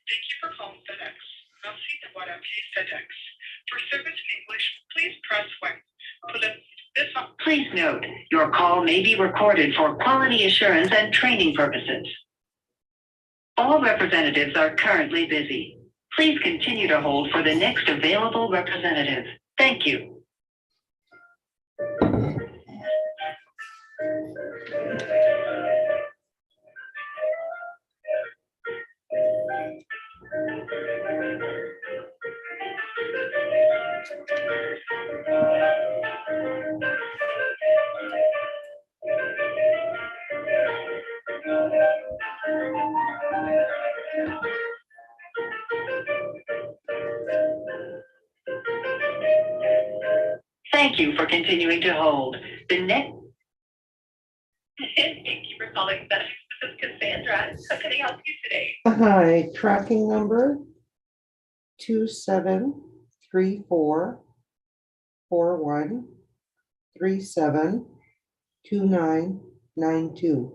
Thank you for calling FedEx. Merci d'avoir appelé FedEx. For service in English, please press 1. Please note, your call may be recorded for quality assurance and training purposes. All representatives are currently busy. Please continue to hold for the next available representative. Thank you. Thank you for continuing to hold. The next. Thank you for calling FedEx. This is Cassandra. How can I help you today? Hi, tracking number 273441372992.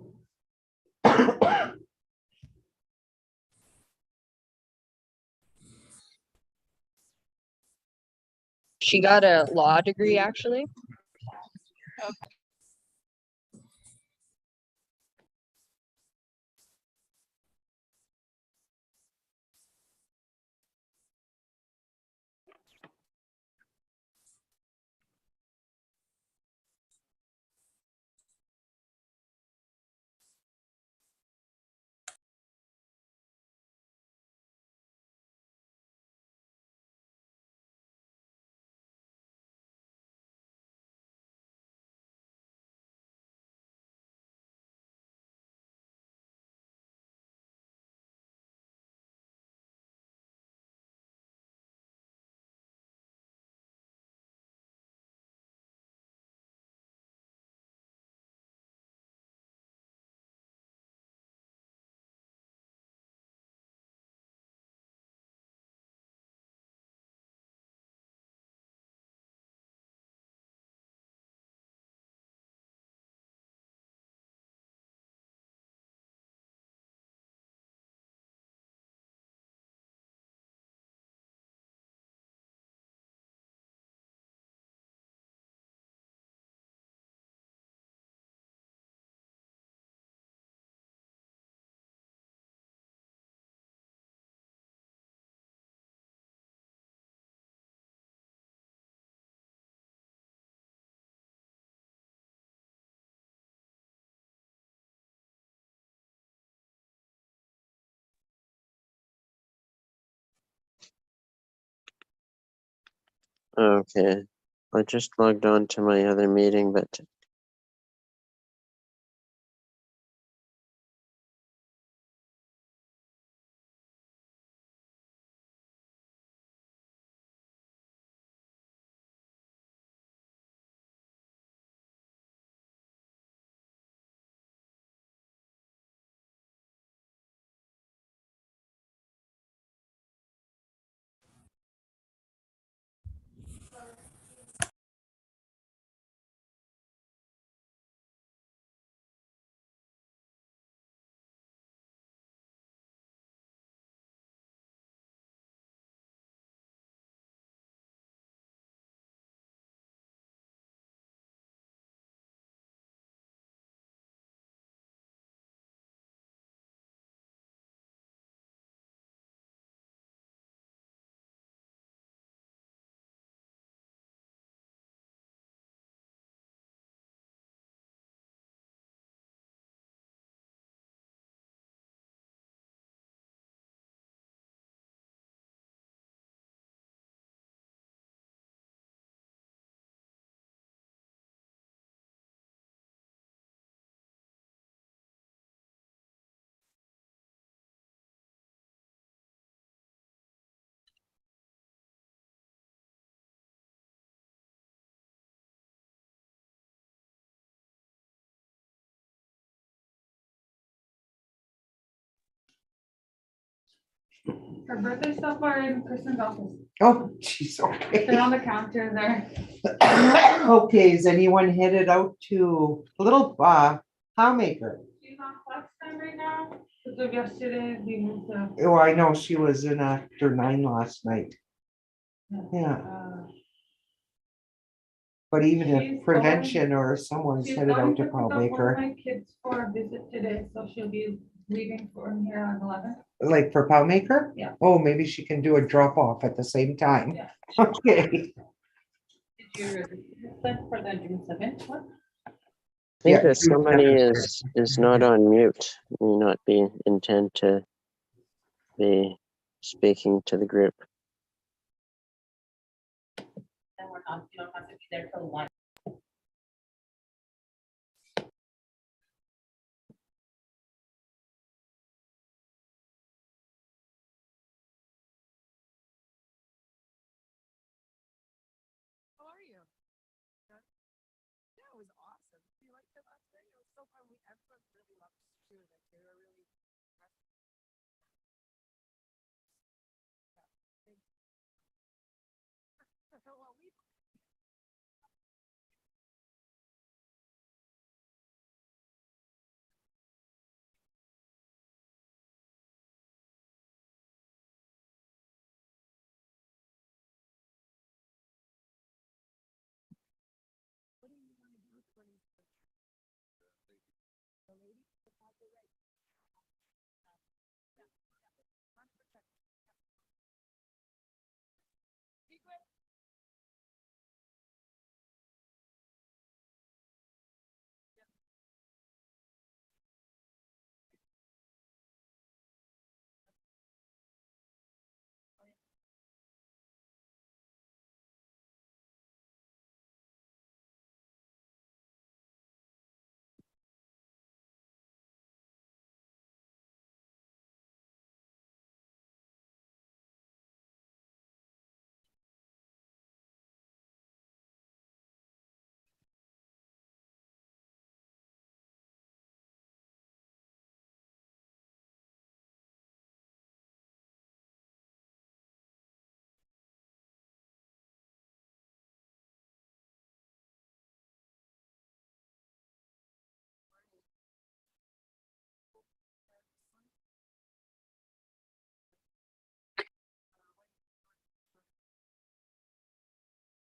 She got a law degree, actually. Okay, I just logged on to my other meeting, but Her birthday stuff are in Kristen's office. Oh, jeez, They're okay. on the counter there. Okay, is anyone headed out to a little plow maker? She's on flex time right now. Because of yesterday, we moved to. Oh, I know, she was in after 9 last night. Yeah, but even She's if prevention or someone's She's headed going out to to pick up one of Maker, my kids for a visit today, so she'll be leaving from here at 11. like for Maker? Yeah. Oh, maybe she can do a drop off at the same time. Yeah. Okay. Did you register for the June 7th one? I think Yeah, that somebody is not on mute, may not be intend to be speaking to the group. Then we're not, you don't have to be there till 1. How are you? Good? Yeah, it was awesome. You liked it last night? It was so fun. Everyone really loved doing it. They were really well, we what do you want to do for the lady? The pathway right. Yeah. Run for check. Secret.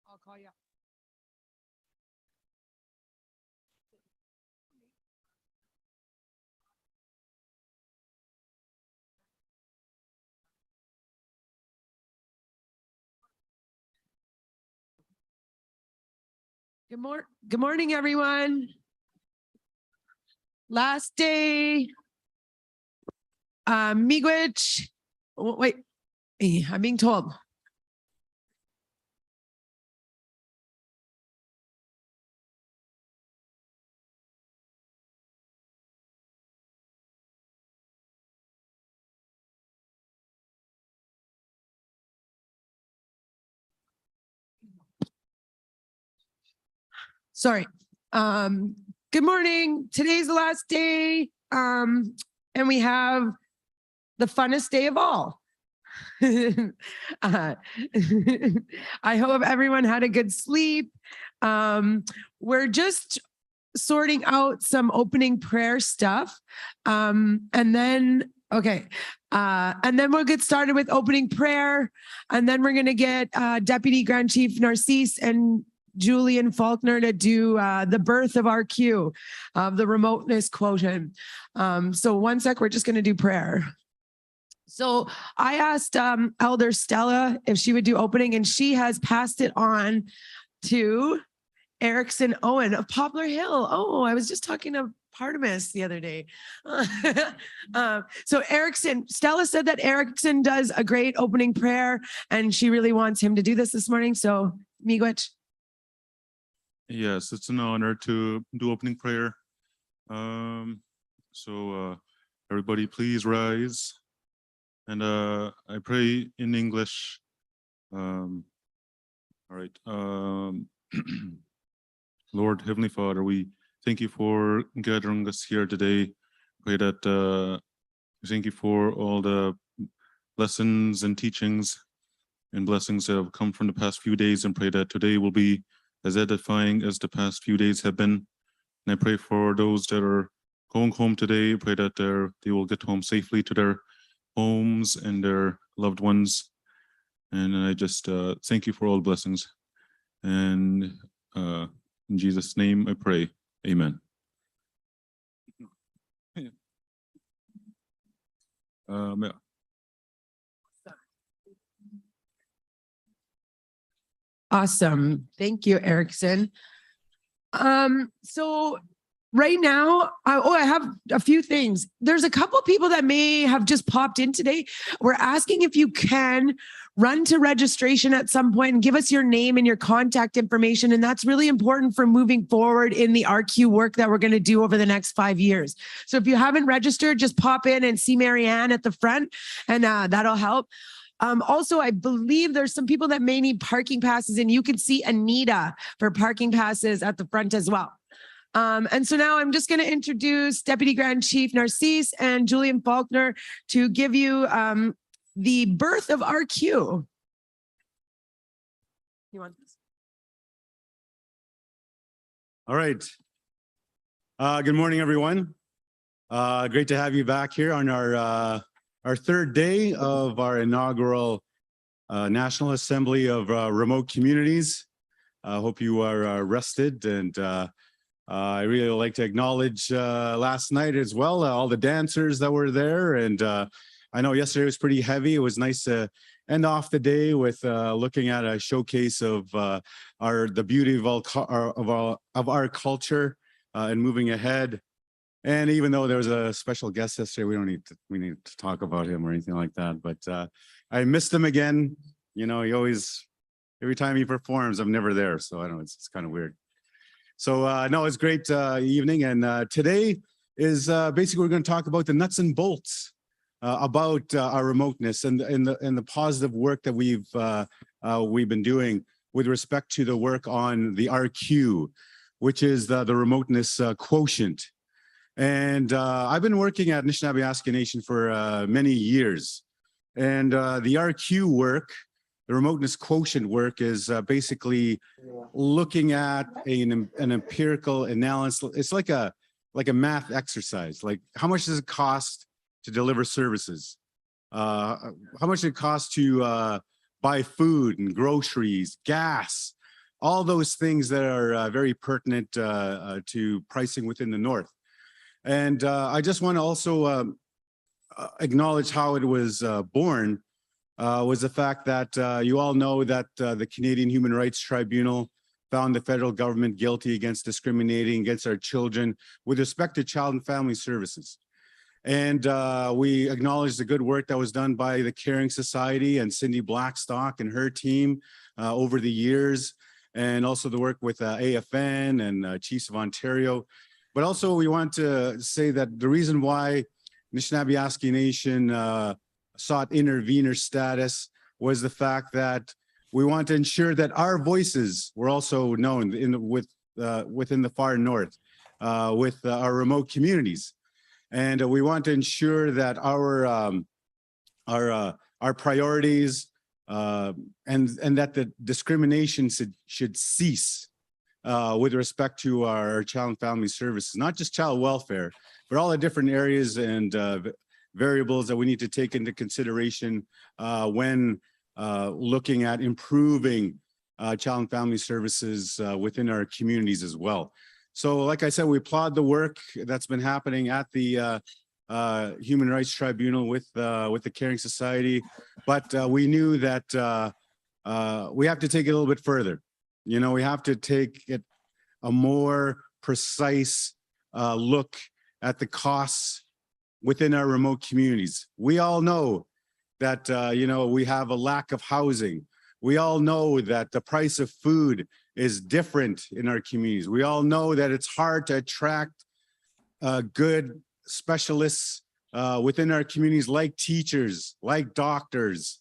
I'll call you. Good morning, everyone. Last day. Miigwech. Wait, I'm being told. sorry. Good morning. Today's the last day. And we have the funnest day of all. I hope everyone had a good sleep. We're just sorting out some opening prayer stuff. And then we'll get started with opening prayer. And then we're going to get Deputy Grand Chief Narcisse and Julian Faulkner to do the birth of RQ, of the remoteness quotient. So one sec, we're just going to do prayer. So I asked Elder Stella if she would do opening, and she has passed it on to Erickson Owen of Poplar Hill. Oh, I was just talking to Partemis the other day. So Erickson, Stella said that Erickson does a great opening prayer, and she really wants him to do this morning. So Miigwech. Yes, it's an honor to do opening prayer. Everybody please rise. And I pray in English. All right. Lord, Heavenly Father, we thank you for gathering us here today. Pray that thank you for all the lessons and teachings and blessings that have come from the past few days, and pray that today will be as edifying as the past few days have been. And I pray for those that are going home today, pray that they will get home safely to their homes and their loved ones. And I just thank you for all blessings. And in Jesus' name I pray, amen. Yeah. Awesome. Thank you, Erickson. So right now, I have a few things. There's a couple people that may have just popped in today. We're asking if you can run to registration at some point and give us your name and your contact information. And that's really important for moving forward in the RQ work that we're going to do over the next 5 years. So if you haven't registered, just pop in and see Marianne at the front, and that'll help. Also, I believe there's some people that may need parking passes, and you can see Anita for parking passes at the front as well. And so now I'm just going to introduce Deputy Grand Chief Narcisse and Julian Faulkner to give you the birth of RQ. You want this? All right. Good morning, everyone. Great to have you back here on our third day of our inaugural National Assembly of Remote Communities. I hope you are rested, and I really like to acknowledge last night as well, all the dancers that were there. And I know yesterday was pretty heavy. It was nice to end off the day with looking at a showcase of the beauty of our culture and moving ahead. And even though there was a special guest yesterday, we need to talk about him or anything like that. But I missed him again. You know, he always, every time he performs, I'm never there. So I don't know, it's kind of weird. So no, it's a great evening. And today is basically we're going to talk about the nuts and bolts about our remoteness and the positive work that we've been doing with respect to the work on the RQ, which is the remoteness quotient. And I've been working at Anishinaabe Nation for many years. And the RQ work, the remoteness quotient work, is basically looking at an empirical analysis. It's like a math exercise. Like, how much does it cost to deliver services? How much does it cost to buy food and groceries, gas, all those things that are very pertinent to pricing within the North. And I just want to also acknowledge how it was born. Was the fact that you all know that the Canadian Human Rights Tribunal found the federal government guilty against discriminating against our children with respect to child and family services. And we acknowledge the good work that was done by the Caring Society and Cindy Blackstock and her team over the years, and also the work with AFN and Chiefs of Ontario. But also we want to say that the reason why Anishinaabe Nation sought intervener status was the fact that we want to ensure that our voices were also known with within the far north with our remote communities. And we want to ensure that our priorities and that the discrimination should cease with respect to our child and family services, not just child welfare, but all the different areas and variables that we need to take into consideration when looking at improving child and family services within our communities as well. So like I said, we applaud the work that's been happening at the Human Rights Tribunal with the Caring Society, but we knew that we have to take it a little bit further. You know, we have to take it a more precise look at the costs within our remote communities. We all know that, you know, we have a lack of housing. We all know that the price of food is different in our communities. We all know that it's hard to attract good specialists within our communities, like teachers, like doctors,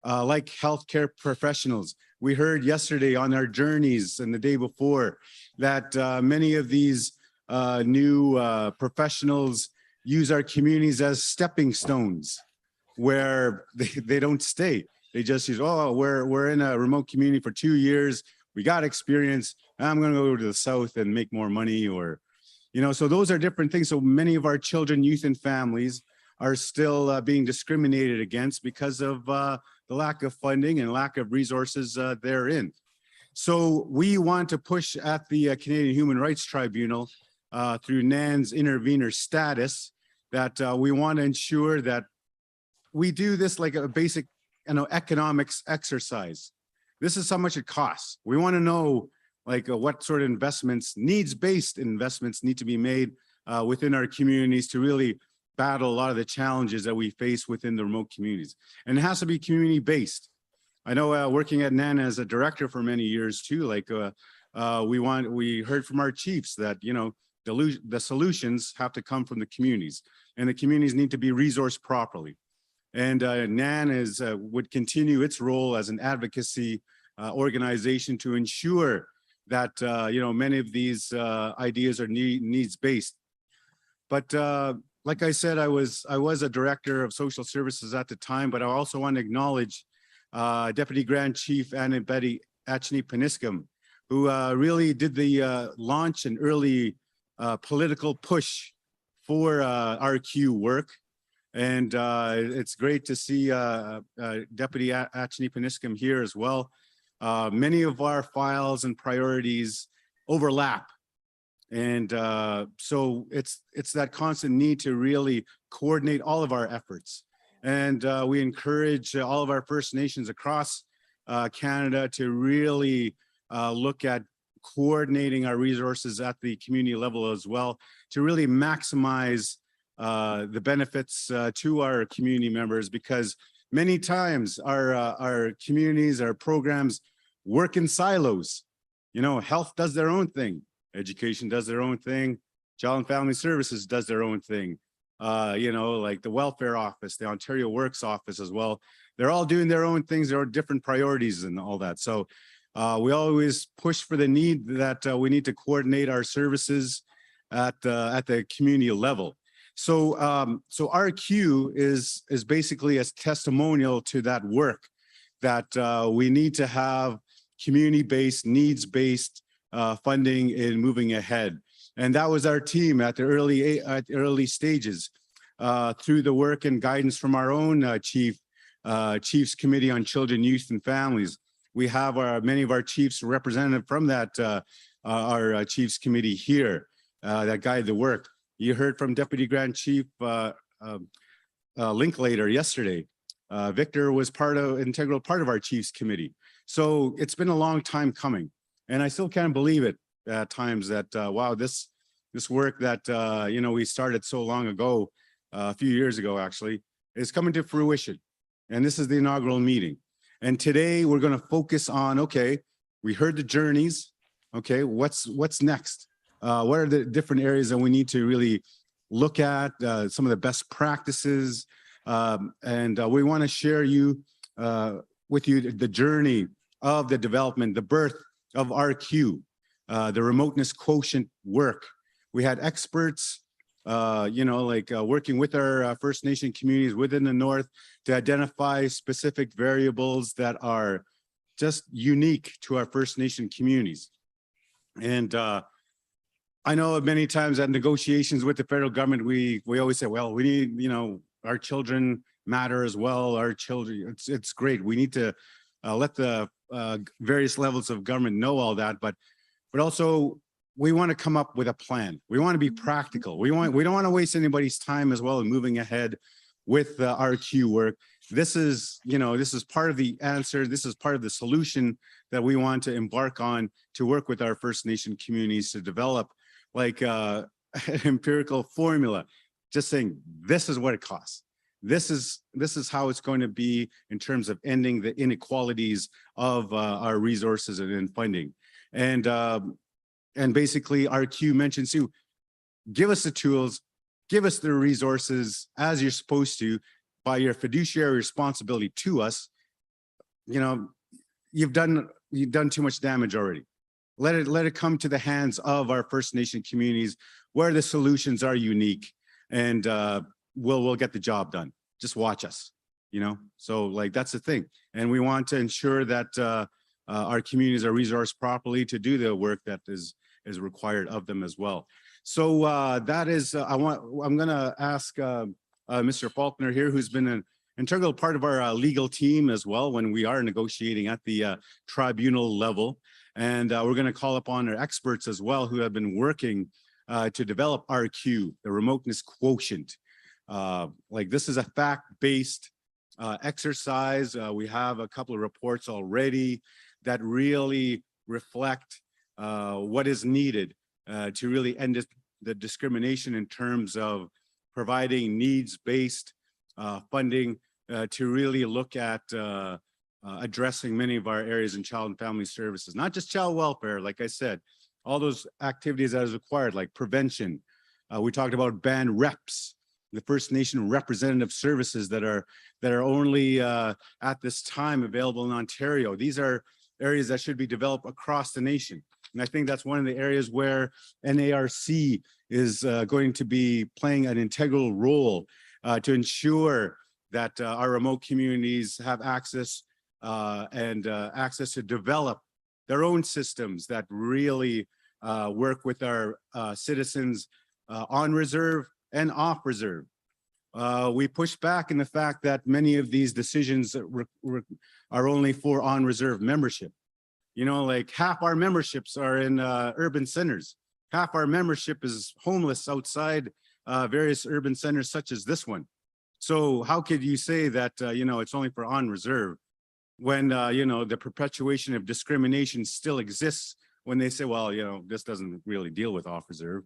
like healthcare professionals. We heard yesterday on our journeys and the day before that many of these new professionals use our communities as stepping stones where they don't stay. They just use, oh, we're in a remote community for 2 years. We got experience. I'm going to go to the south and make more money, or, you know, so those are different things. So many of our children, youth, and families are still being discriminated against because of the lack of funding and lack of resources therein. So we want to push at the Canadian Human Rights Tribunal through NAN's intervener status that we want to ensure that we do this like a basic, you know, economics exercise. This is how much it costs. We want to know like what sort of investments, needs-based investments need to be made within our communities to really battle a lot of the challenges that we face within the remote communities. And it has to be community-based. I know working at NAN as a director for many years too, like we heard from our chiefs that, you know, the solutions have to come from the communities, and the communities need to be resourced properly. And NAN would continue its role as an advocacy organization to ensure that, you know, many of these ideas are needs-based. But like I said, I was a director of social services at the time, but I also want to acknowledge Deputy Grand Chief Annabette Achny-Peniscum, who really did the launch and early political push for RQ work. And it's great to see Deputy Achny-Peniscum here as well. Many of our files and priorities overlap. And so it's that constant need to really coordinate all of our efforts. And we encourage all of our First Nations across Canada to really look at coordinating our resources at the community level as well, to really maximize the benefits to our community members, because many times our communities, our programs work in silos. You know, health does their own thing. Education does their own thing. Child and Family Services does their own thing. You know, like the Welfare Office, the Ontario Works Office as well. They're all doing their own things. There are different priorities and all that. So we always push for the need that we need to coordinate our services at the community level. So so RQ is basically a testimonial to that work, that we need to have community-based, needs-based funding in moving ahead. And that was our team at the early stages through the work and guidance from our own Chiefs Committee on Children, Youth, and Families. We have many of our chiefs represented from that our Chiefs Committee here that guide the work. You heard from Deputy Grand Chief Linklater yesterday. Victor was integral part of our Chiefs Committee. So it's been a long time coming, and I still can't believe it at times that wow, this work that you know, we started so long ago, a few years ago actually, is coming to fruition. And this is the inaugural meeting. And today we're going to focus on, okay, we heard the journeys. Okay, what's next? What are the different areas that we need to really look at, some of the best practices, and we want to share with you the journey of the development, the birth of RQ. the remoteness quotient work. We had experts, working with our First Nation communities within the North to identify specific variables that are just unique to our First Nation communities. And I know many times at negotiations with the federal government, we always say, well, we need, our children matter as well. Our children, it's great. We need to let the various levels of government know all that, but also we want to come up with a plan. We want to be practical. We don't want to waste anybody's time as well in moving ahead with the RQ work. This is part of the answer. This is part of the solution that we want to embark on to work with our First Nation communities to develop like an empirical formula, just saying this is what it costs. This is how it's going to be in terms of ending the inequalities of our resources and funding. And basically RQ mentions too, give us the tools, give us the resources as you're supposed to by your fiduciary responsibility to us. You've done too much damage already. Let it come to the hands of our First Nation communities where the solutions are unique, and we'll get the job done. Just watch us, So like that's the thing, and we want to ensure that our communities are resourced properly to do the work that is required of them as well. So that is, I'm going to ask Mr. Faulkner here, who's been an integral part of our legal team as well when we are negotiating at the tribunal level. And we're going to call upon our experts as well who have been working to develop RQ, the remoteness quotient. Like this is a fact-based exercise. We have a couple of reports already that really reflect what is needed to really end the discrimination in terms of providing needs-based funding to really look at addressing many of our areas in child and family services, not just child welfare, like I said, all those activities that is required, like prevention. We talked about band reps, the First Nation representative services that are only at this time available in Ontario. These are areas that should be developed across the nation. And I think that's one of the areas where NARC is going to be playing an integral role to ensure that our remote communities have access access to develop their own systems that really work with our citizens on reserve and off reserve. We push back in the fact that many of these decisions are only for on reserve membership. Like half our memberships are in urban centers. Half our membership is homeless outside various urban centers such as this one. So how could you say that, it's only for on reserve when, the perpetuation of discrimination still exists when they say, well, this doesn't really deal with off reserve.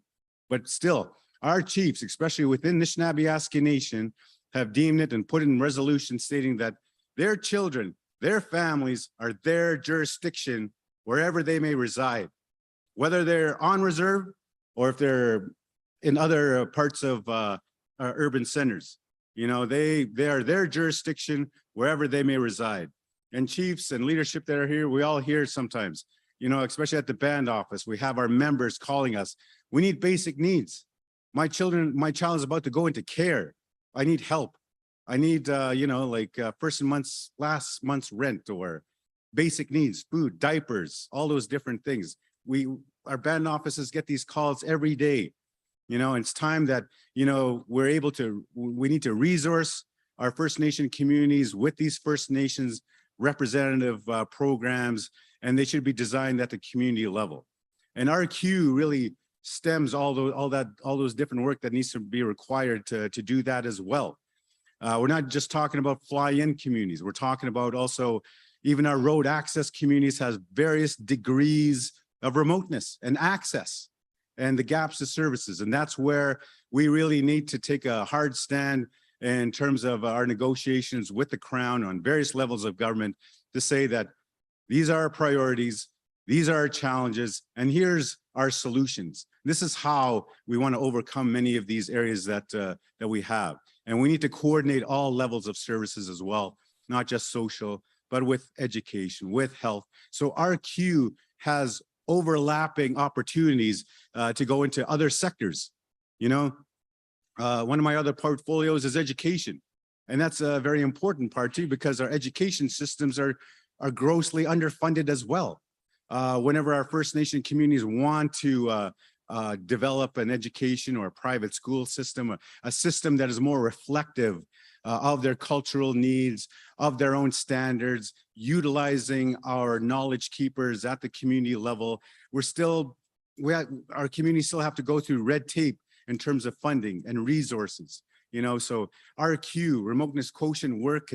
But still, our chiefs, especially within the Anishinaabe Nation, have deemed it and put in resolutions stating that their children, their families are their jurisdiction wherever they may reside, whether they're on reserve or if they're in other parts of urban centers. They are their jurisdiction wherever they may reside. And chiefs and leadership that are here, we all hear sometimes, especially at the band office, we have our members calling us. We need basic needs. My child is about to go into care. I need help. I need, last month's rent or basic needs, food, diapers, all those different things. Our band offices get these calls every day. It's time that, we need to resource our First Nation communities with these First Nations representative programs, and they should be designed at the community level. And RQ really stems all those different work that needs to be required to do that as well. We're not just talking about fly-in communities. We're talking about also even our road access communities has various degrees of remoteness and access and the gaps to services. And that's where we really need to take a hard stand in terms of our negotiations with the Crown on various levels of government to say that these are our priorities, these are our challenges, and here's our solutions. This is how we want to overcome many of these areas that we have. And we need to coordinate all levels of services as well, not just social, but with education, with health. So RQ has overlapping opportunities to go into other sectors. You know, one of my other portfolios is education. And that's a very important part too, because our education systems are grossly underfunded as well. Whenever our First Nation communities want to develop an education or a private school system, a system that is more reflective of their cultural needs, of their own standards, utilizing our knowledge keepers at the community level, our communities still have to go through red tape in terms of funding and resources. You know, so RQ, remoteness quotient work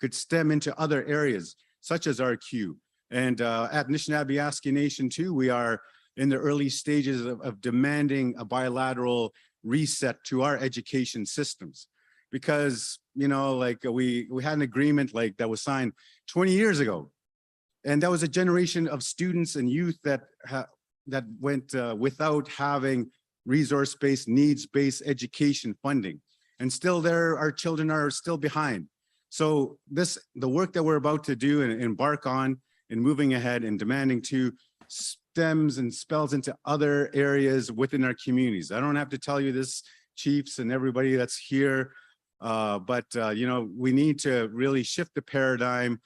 could stem into other areas such as RQ. And at Anishinaabe Nation too, we are in the early stages of demanding a bilateral reset to our education systems. Because, you know, like we had an agreement like that was signed 20 years ago. And that was a generation of students and youth that went without having resource-based, needs-based education funding. And still our children are still behind. So the work that we're about to do and embark on and moving ahead and demanding to stems and spells into other areas within our communities. I don't have to tell you this, chiefs and everybody that's here, but you know, we need to really shift the paradigm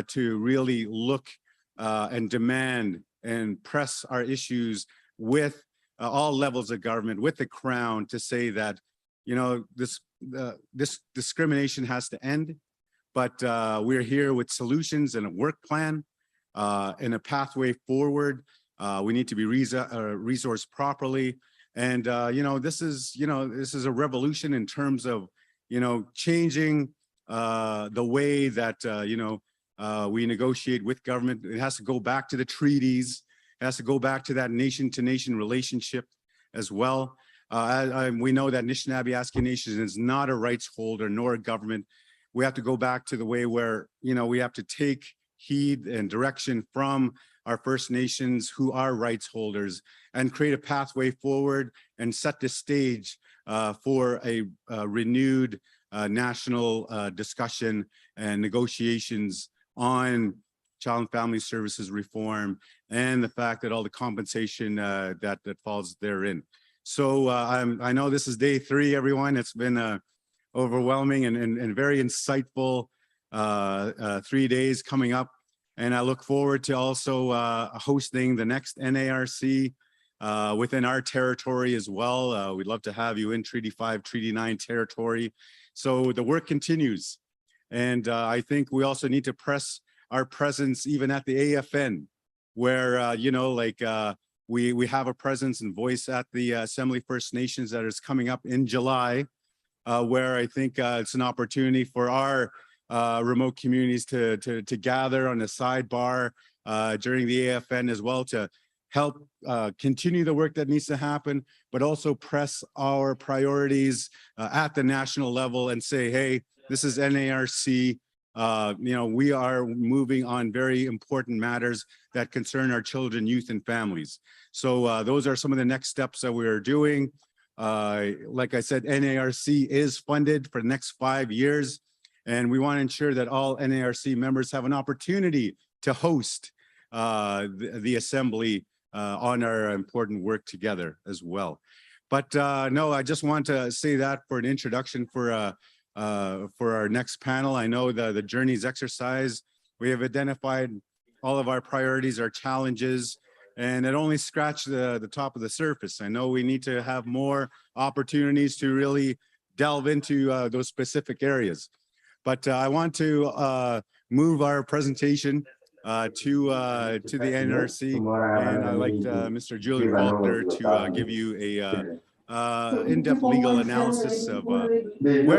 to really look and demand and press our issues with all levels of government, with the Crown, to say that, you know, this discrimination has to end, but we're here with solutions and a work plan and a pathway forward. We need to be resourced properly. And, you know, this is a revolution in terms of, you know, changing the way that, you know, we negotiate with government. It has to go back to the treaties. It has to go back to that nation-to-nation relationship as well. We know that Anishinaabe Nation is not a rights holder nor a government. We have to go back to the way where, you know, we have to take heed and direction from our First Nations who are rights holders and create a pathway forward and set the stage for a renewed national discussion and negotiations on child and family services reform and the fact that all the compensation that falls therein. So I know this is day 3, everyone. It's been overwhelming and very insightful 3 days coming up. And I look forward to also hosting the next NARC within our territory as well. We'd love to have you in Treaty 5, Treaty 9 territory. So the work continues. And I think we also need to press our presence even at the AFN, where, you know, like we have a presence and voice at the Assembly First Nations that is coming up in July, where I think it's an opportunity for our remote communities to gather on a sidebar during the AFN as well, to help continue the work that needs to happen, but also press our priorities at the national level and say, hey, this is NARC. You know, we are moving on very important matters that concern our children, youth, and families. So those are some of the next steps that we are doing. Like I said, NARC is funded for the next 5 years, and we want to ensure that all NARC members have an opportunity to host the Assembly on our important work together as well. But no, I just want to say that for an introduction for our next panel. I know the Journeys exercise, we have identified all of our priorities, our challenges, and it only scratched the top of the surface. I know we need to have more opportunities to really delve into those specific areas. But I want to move our presentation to the NRC, and I'd like Mr. Julian Faulkner to give you a in-depth legal analysis of where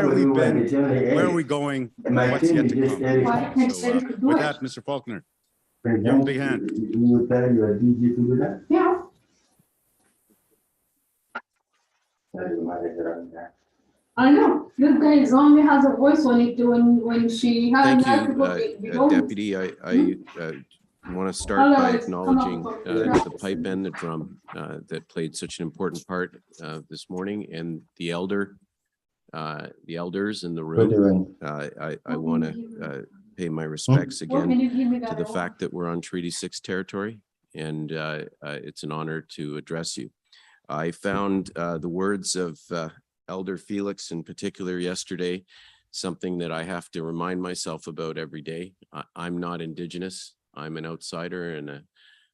we've been, where are we going, and what's yet to come. So with that, Mr. Faulkner, give him a big hand. Yeah. I know, this guy only has a voice when she has. Thank you, Deputy. I want to start by acknowledging the pipe and the drum that played such an important part this morning, and the elders in the room. I want to pay my respects again to the fact that we're on Treaty 6 territory, and it's an honor to address you. I found the words of Elder Felix in particular yesterday, something that I have to remind myself about every day. I'm not Indigenous. I'm an outsider and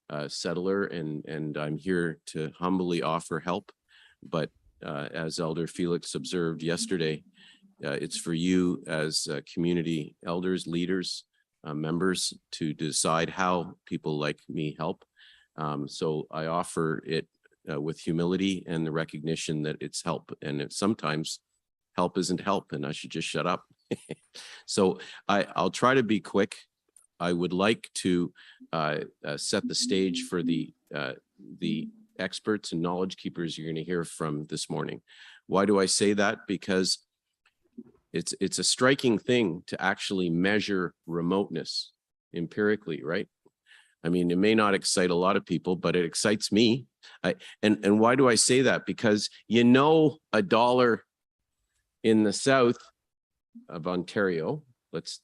a settler, and I'm here to humbly offer help. But as Elder Felix observed yesterday, it's for you as community elders, leaders, members to decide how people like me help. So I offer it with humility and the recognition that it's help, and sometimes help isn't help, and I should just shut up. So I'll try to be quick. I would like to set the stage for the experts and knowledge keepers you're going to hear from this morning. Why do I say that? Because it's a striking thing to actually measure remoteness empirically, right? I mean, it may not excite a lot of people, but it excites me. And why do I say that? Because $1 in the south of Ontario, that's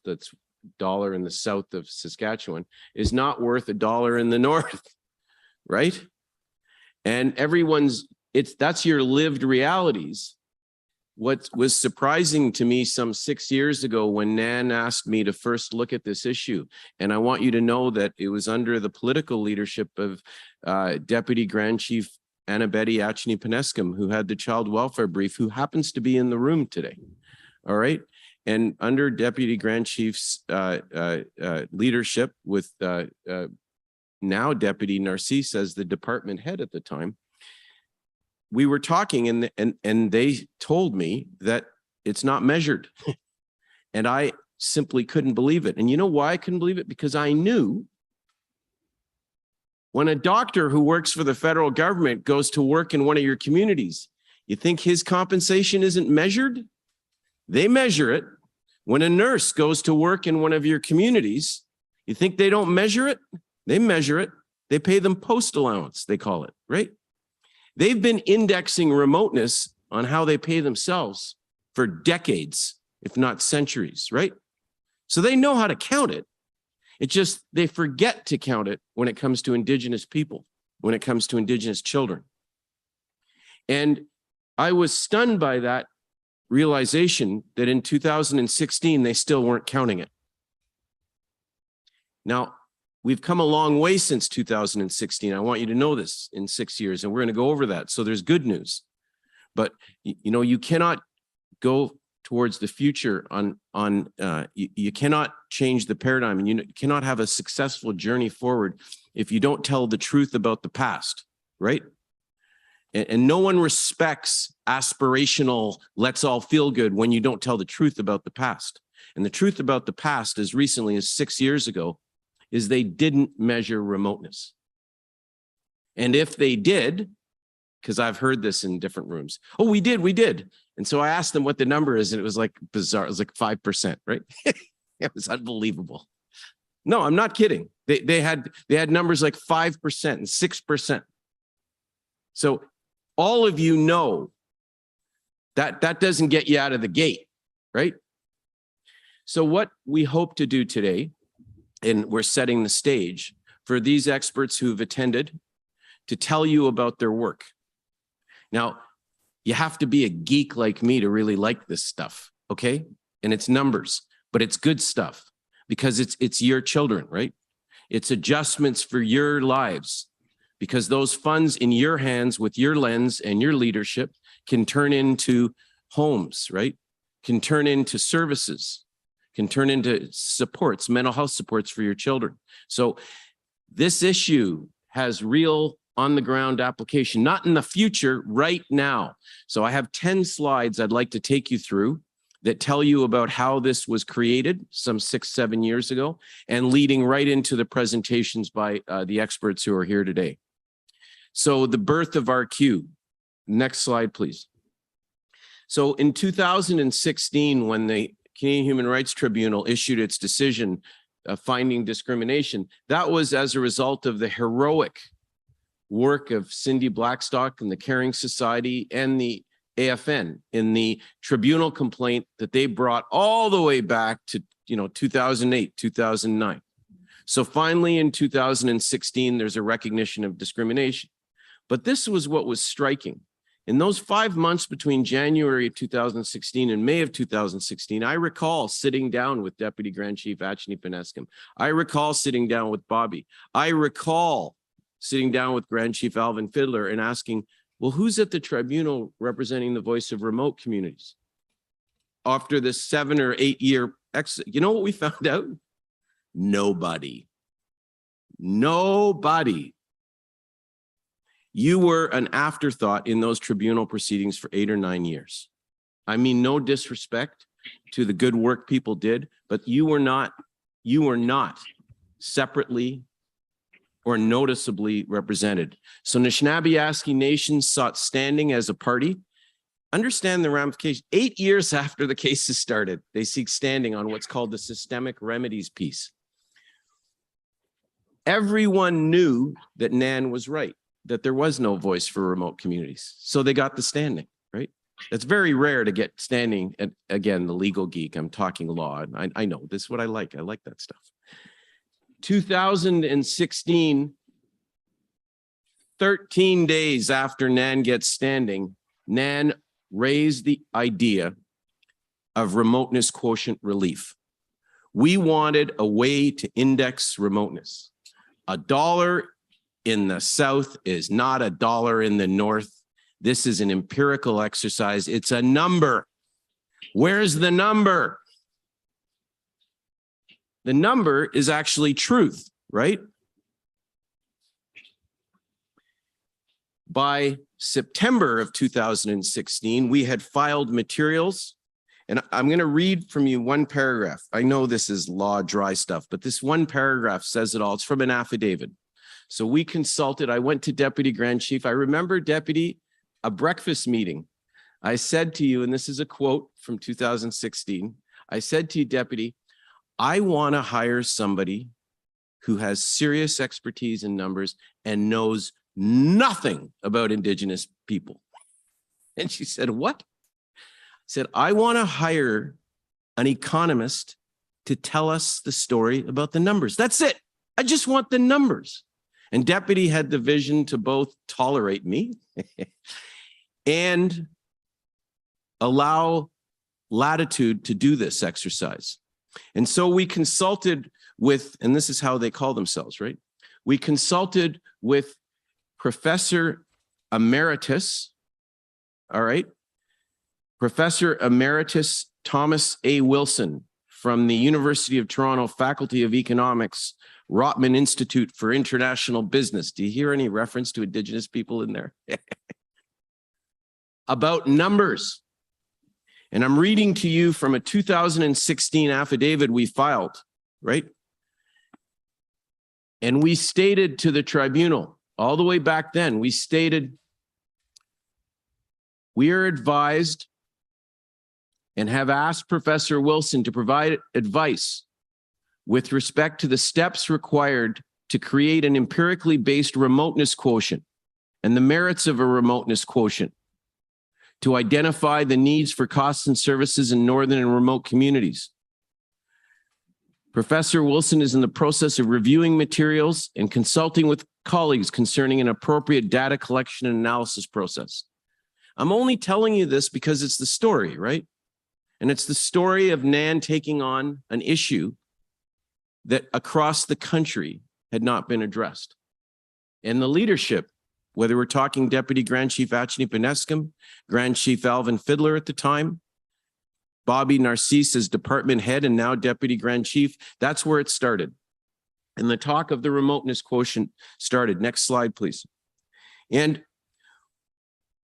dollar in the south of Saskatchewan, is not worth $1 in the north, right? And that's your lived realities. What was surprising to me some 6 years ago when Nan asked me to first look at this issue, and I want you to know that it was under the political leadership of Deputy Grand Chief Annabette Achny-Penescom, who had the child welfare brief, who happens to be in the room today. All right. And under Deputy Grand Chief's leadership with now Deputy Narcisse as the department head at the time, we were talking and they told me that it's not measured. And I simply couldn't believe it. And you know why I couldn't believe it? Because I knew when a doctor who works for the federal government goes to work in one of your communities, you think his compensation isn't measured? They measure it. When a nurse goes to work in one of your communities, you think they don't measure it? They measure it. They pay them post allowance, they call it, right? They've been indexing remoteness on how they pay themselves for decades, if not centuries, right? So they know how to count it. It's just they forget to count it when it comes to Indigenous people, when it comes to Indigenous children. And I was stunned by that realization that in 2016, they still weren't counting it. Now, we've come a long way since 2016. I want you to know this in 6 years, and we're going to go over that. So there's good news. But, you cannot go towards the future you cannot change the paradigm, and you cannot have a successful journey forward if you don't tell the truth about the past, right? And no one respects aspirational, let's all feel good when you don't tell the truth about the past. And the truth about the past, as recently as 6 years ago, is they didn't measure remoteness. And if they did, because I've heard this in different rooms, oh, we did. And so I asked them what the number is, and it was like bizarre. It was like 5%, right? It was unbelievable. No, I'm not kidding. They had numbers like 5% and 6%. So all of you know that doesn't get you out of the gate, right? So what we hope to do today, and we're setting the stage for these experts who've attended to tell you about their work. Now, you have to be a geek like me to really like this stuff, okay? And it's numbers, but it's good stuff because it's your children, right? It's adjustments for your lives because those funds in your hands with your lens and your leadership can turn into homes, right? Can turn into services, can turn into supports, mental health supports for your children. So this issue has real on the ground application, not in the future, right now. So I have 10 slides I'd like to take you through that tell you about how this was created some 6-7 years ago and leading right into the presentations by the experts who are here today. So the birth of RQ. Next slide, please. So in 2016, when the Canadian Human Rights Tribunal issued its decision finding discrimination, that was as a result of the heroic work of Cindy Blackstock and the Caring Society and the AFN in the tribunal complaint that they brought all the way back to 2008, 2009. So finally, in 2016, there's a recognition of discrimination. But this was what was striking. In those 5 months between January of 2016 and May of 2016, I recall sitting down with Deputy Grand Chief Achni Penescum. I recall sitting down with Bobby. I recall sitting down with Grand Chief Alvin Fiddler and asking, well, who's at the tribunal representing the voice of remote communities? After this 7 or 8 year exit, you know what we found out? Nobody. Nobody. You were an afterthought in those tribunal proceedings for 8 or 9 years. I mean, no disrespect to the good work people did, but you were not separately or noticeably represented. So Anishinaabe Nation sought standing as a party. Understand the ramifications. 8 years after the cases started, they seek standing on what's called the systemic remedies piece. Everyone knew that Nan was right, that there was no voice for remote communities. So they got the standing, right? It's very rare to get standing. And again, the legal geek, I'm talking law. And I know this is what I like. I like that stuff. 2016, 13 days after Nan gets standing, Nan raised the idea of remoteness quotient relief. We wanted a way to index remoteness. $1 in the South is not $1 in the North. This is an empirical exercise. It's a number. Where's the number? The number is actually truth, right? By September of 2016, we had filed materials, and I'm going to read from you one paragraph. I know this is law dry stuff, but this one paragraph says it all. It's from an affidavit. So we consulted. I went to Deputy Grand Chief. I remember, Deputy, a breakfast meeting. I said to you, and this is a quote from 2016, I said to you, Deputy, I want to hire somebody who has serious expertise in numbers and knows nothing about Indigenous people. And she said, what? I said, I want to hire an economist to tell us the story about the numbers. That's it. I just want the numbers. And Deputy had the vision to both tolerate me and allow latitude to do this exercise. And so we consulted with, and this is how they call themselves, right? We consulted with Professor Emeritus, all right? Professor Emeritus Thomas A. Wilson from the University of Toronto Faculty of Economics, Rotman Institute for International Business. Do you hear any reference to Indigenous people in there? About numbers. And I'm reading to you from a 2016 affidavit we filed, right? And we stated to the tribunal, all the way back then, we stated, we are advised and have asked Professor Wilson to provide advice with respect to the steps required to create an empirically based remoteness quotient and the merits of a remoteness quotient, to identify the needs for costs and services in northern and remote communities. Professor Wilson is in the process of reviewing materials and consulting with colleagues concerning an appropriate data collection and analysis process. I'm only telling you this because it's the story, right? And it's the story of Nan taking on an issue that across the country had not been addressed. And the leadership, whether we're talking Deputy Grand Chief Achni Penescum, Grand Chief Alvin Fiddler at the time, Bobby Narcisse as department head and now Deputy Grand Chief, that's where it started. And the talk of the remoteness quotient started. Next slide, please. And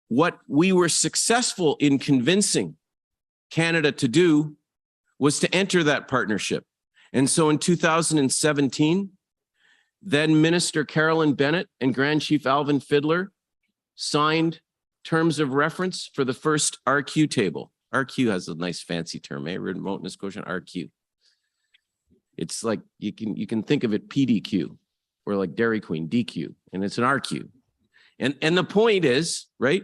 what we were successful in convincing Canada to do was to enter that partnership. And so in 2017, then Minister Carolyn Bennett and Grand Chief Alvin Fiddler signed terms of reference for the first RQ table. RQ has a nice fancy term, eh? Remoteness quotient, RQ. It's like you can think of it PDQ or like Dairy Queen, DQ, and it's an RQ. And the point is, right?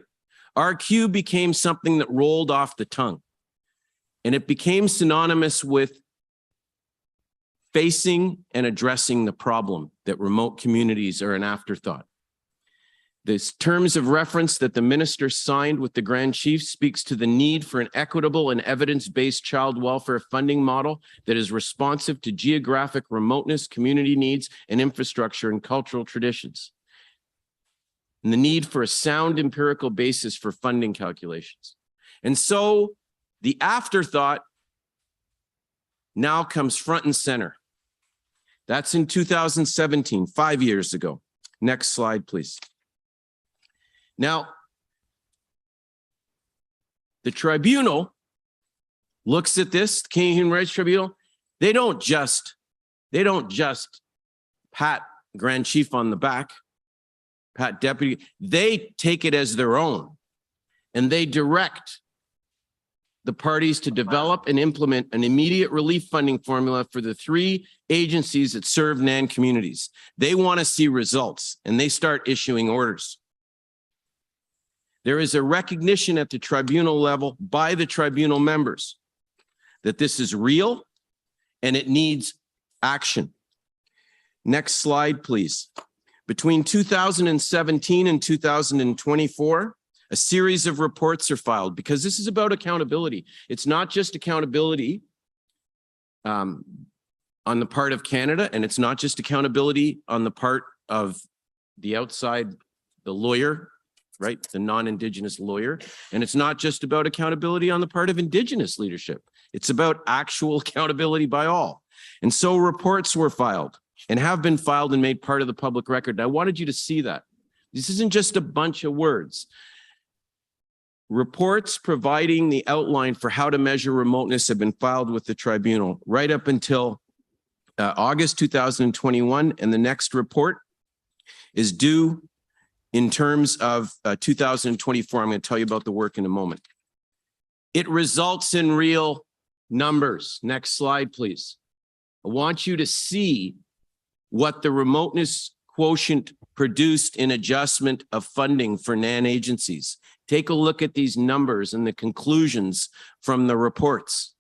RQ became something that rolled off the tongue, and it became synonymous with facing and addressing the problem that remote communities are an afterthought. The terms of reference that the minister signed with the Grand Chief speaks to the need for an equitable and evidence-based child welfare funding model that is responsive to geographic remoteness, community needs, and infrastructure and cultural traditions. And the need for a sound empirical basis for funding calculations. And so the afterthought now comes front and center. That's in 2017, 5 years ago. Next slide, please. Now, the tribunal looks at this, the Canadian Human Rights Tribunal. They don't just pat Grand Chief on the back, pat deputy. They take it as their own, and they direct the parties to develop and implement an immediate relief funding formula for the 3 agencies that serve NAN communities. They want to see results, and they start issuing orders. There is a recognition at the tribunal level by the tribunal members that this is real and it needs action. Next slide, please. Between 2017 and 2024, a series of reports are filed because this is about accountability. It's not just accountability on the part of Canada, and it's not just accountability on the part of the outside, the lawyer, right? The non-Indigenous lawyer. And it's not just about accountability on the part of Indigenous leadership. It's about actual accountability by all. And so reports were filed and have been filed and made part of the public record. And I wanted you to see that. This isn't just a bunch of words. Reports providing the outline for how to measure remoteness have been filed with the tribunal right up until August 2021. And the next report is due in terms of 2024, I'm going to tell you about the work in a moment. It results in real numbers. Next slide, please. I want you to see what the remoteness quotient produced in adjustment of funding for NAN agencies. Take a look at these numbers and the conclusions from the reports.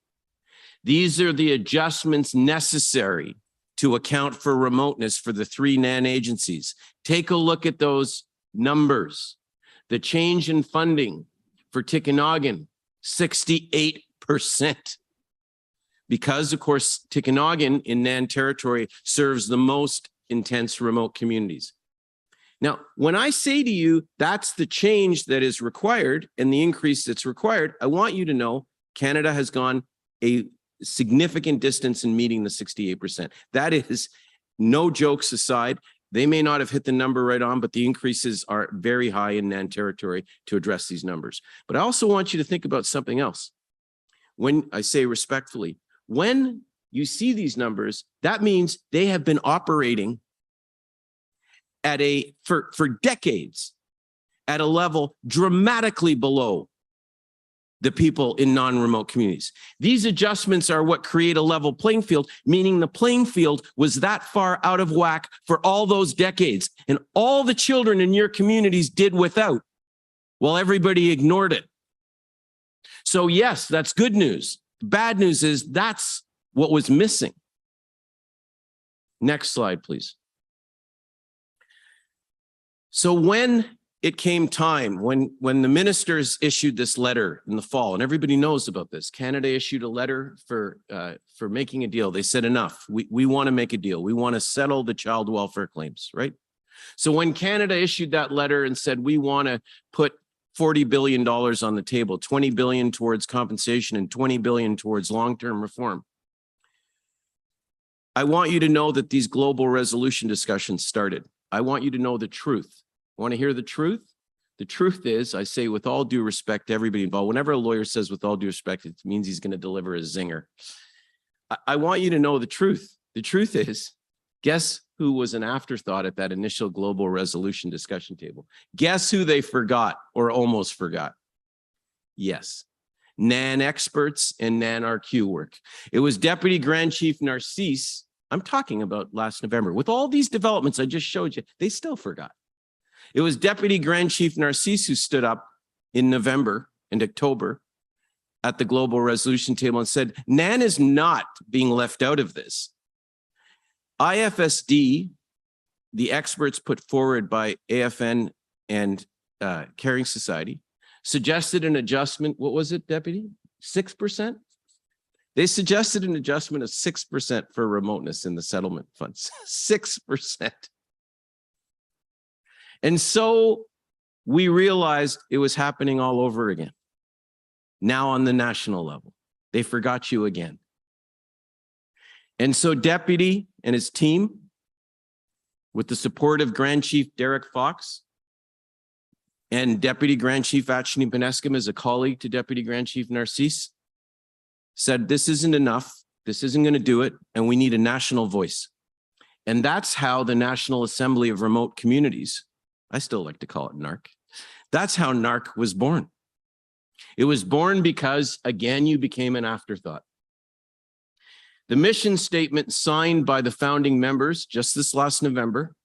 These are the adjustments necessary to account for remoteness for the 3 NAN agencies. Take a look at those numbers. The change in funding for Tikanagan, 68%. Because, of course, Tikanagan in NAN territory serves the most intense remote communities. Now, when I say to you, that's the change that is required and the increase that's required, I want you to know Canada has gone a significant distance in meeting the 68%. That is, no jokes aside, they may not have hit the number right on, but the increases are very high in NAN territory to address these numbers. But I also want you to think about something else. When I say respectfully, when you see these numbers, that means they have been operating at for decades at a level dramatically below the people in non-remote communities. These adjustments are what create a level playing field, meaning the playing field was that far out of whack for all those decades. And all the children in your communities did without, while everybody ignored it. So yes, that's good news. Bad news is that's what was missing. Next slide, please. So when it came time, when the ministers issued this letter in the fall, and everybody knows about this, Canada issued a letter for making a deal. They said, enough, we want to make a deal. We want to settle the child welfare claims, right? So when Canada issued that letter and said, we want to put $40 billion on the table, 20 billion towards compensation and 20 billion towards long-term reform, I want you to know that these global resolution discussions started. I want you to know the truth. Want to hear the truth? The truth is, I say with all due respect to everybody involved, whenever a lawyer says with all due respect, it means he's going to deliver a zinger. I want you to know the truth. The truth is, guess who was an afterthought at that initial global resolution discussion table? Guess who they forgot or almost forgot? Yes, NAN experts and NAN RQ work. It was Deputy Grand Chief Narcisse, I'm talking about last November. With all these developments I just showed you, they still forgot. It was Deputy Grand Chief Narcisse who stood up in November and October at the global resolution table and said, NAN is not being left out of this. IFSD, the experts put forward by AFN and Caring Society, suggested an adjustment. What was it, Deputy? 6%? They suggested an adjustment of 6% for remoteness in the settlement funds. 6%. And so we realized it was happening all over again. Now on the national level, they forgot you again. And so Deputy and his team, with the support of Grand Chief Derek Fox and Deputy Grand Chief Achni Benescom as a colleague to Deputy Grand Chief Narcisse, said this isn't enough, this isn't going to do it, and we need a national voice. And that's how the National Assembly of Remote Communities, I still like to call it NARC, that's how NARC was born. It was born because, again, you became an afterthought. The mission statement signed by the founding members just this last November,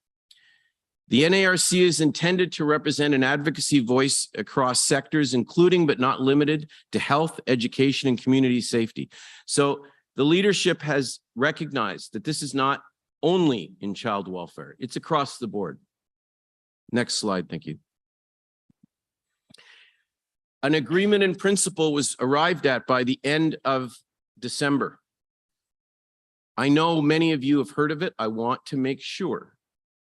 the NARC is intended to represent an advocacy voice across sectors, including but not limited to health, education, and community safety. So the leadership has recognized that this is not only in child welfare, it's across the board. Next slide, thank you. An agreement in principle was arrived at by the end of December. I know many of you have heard of it. I want to make sure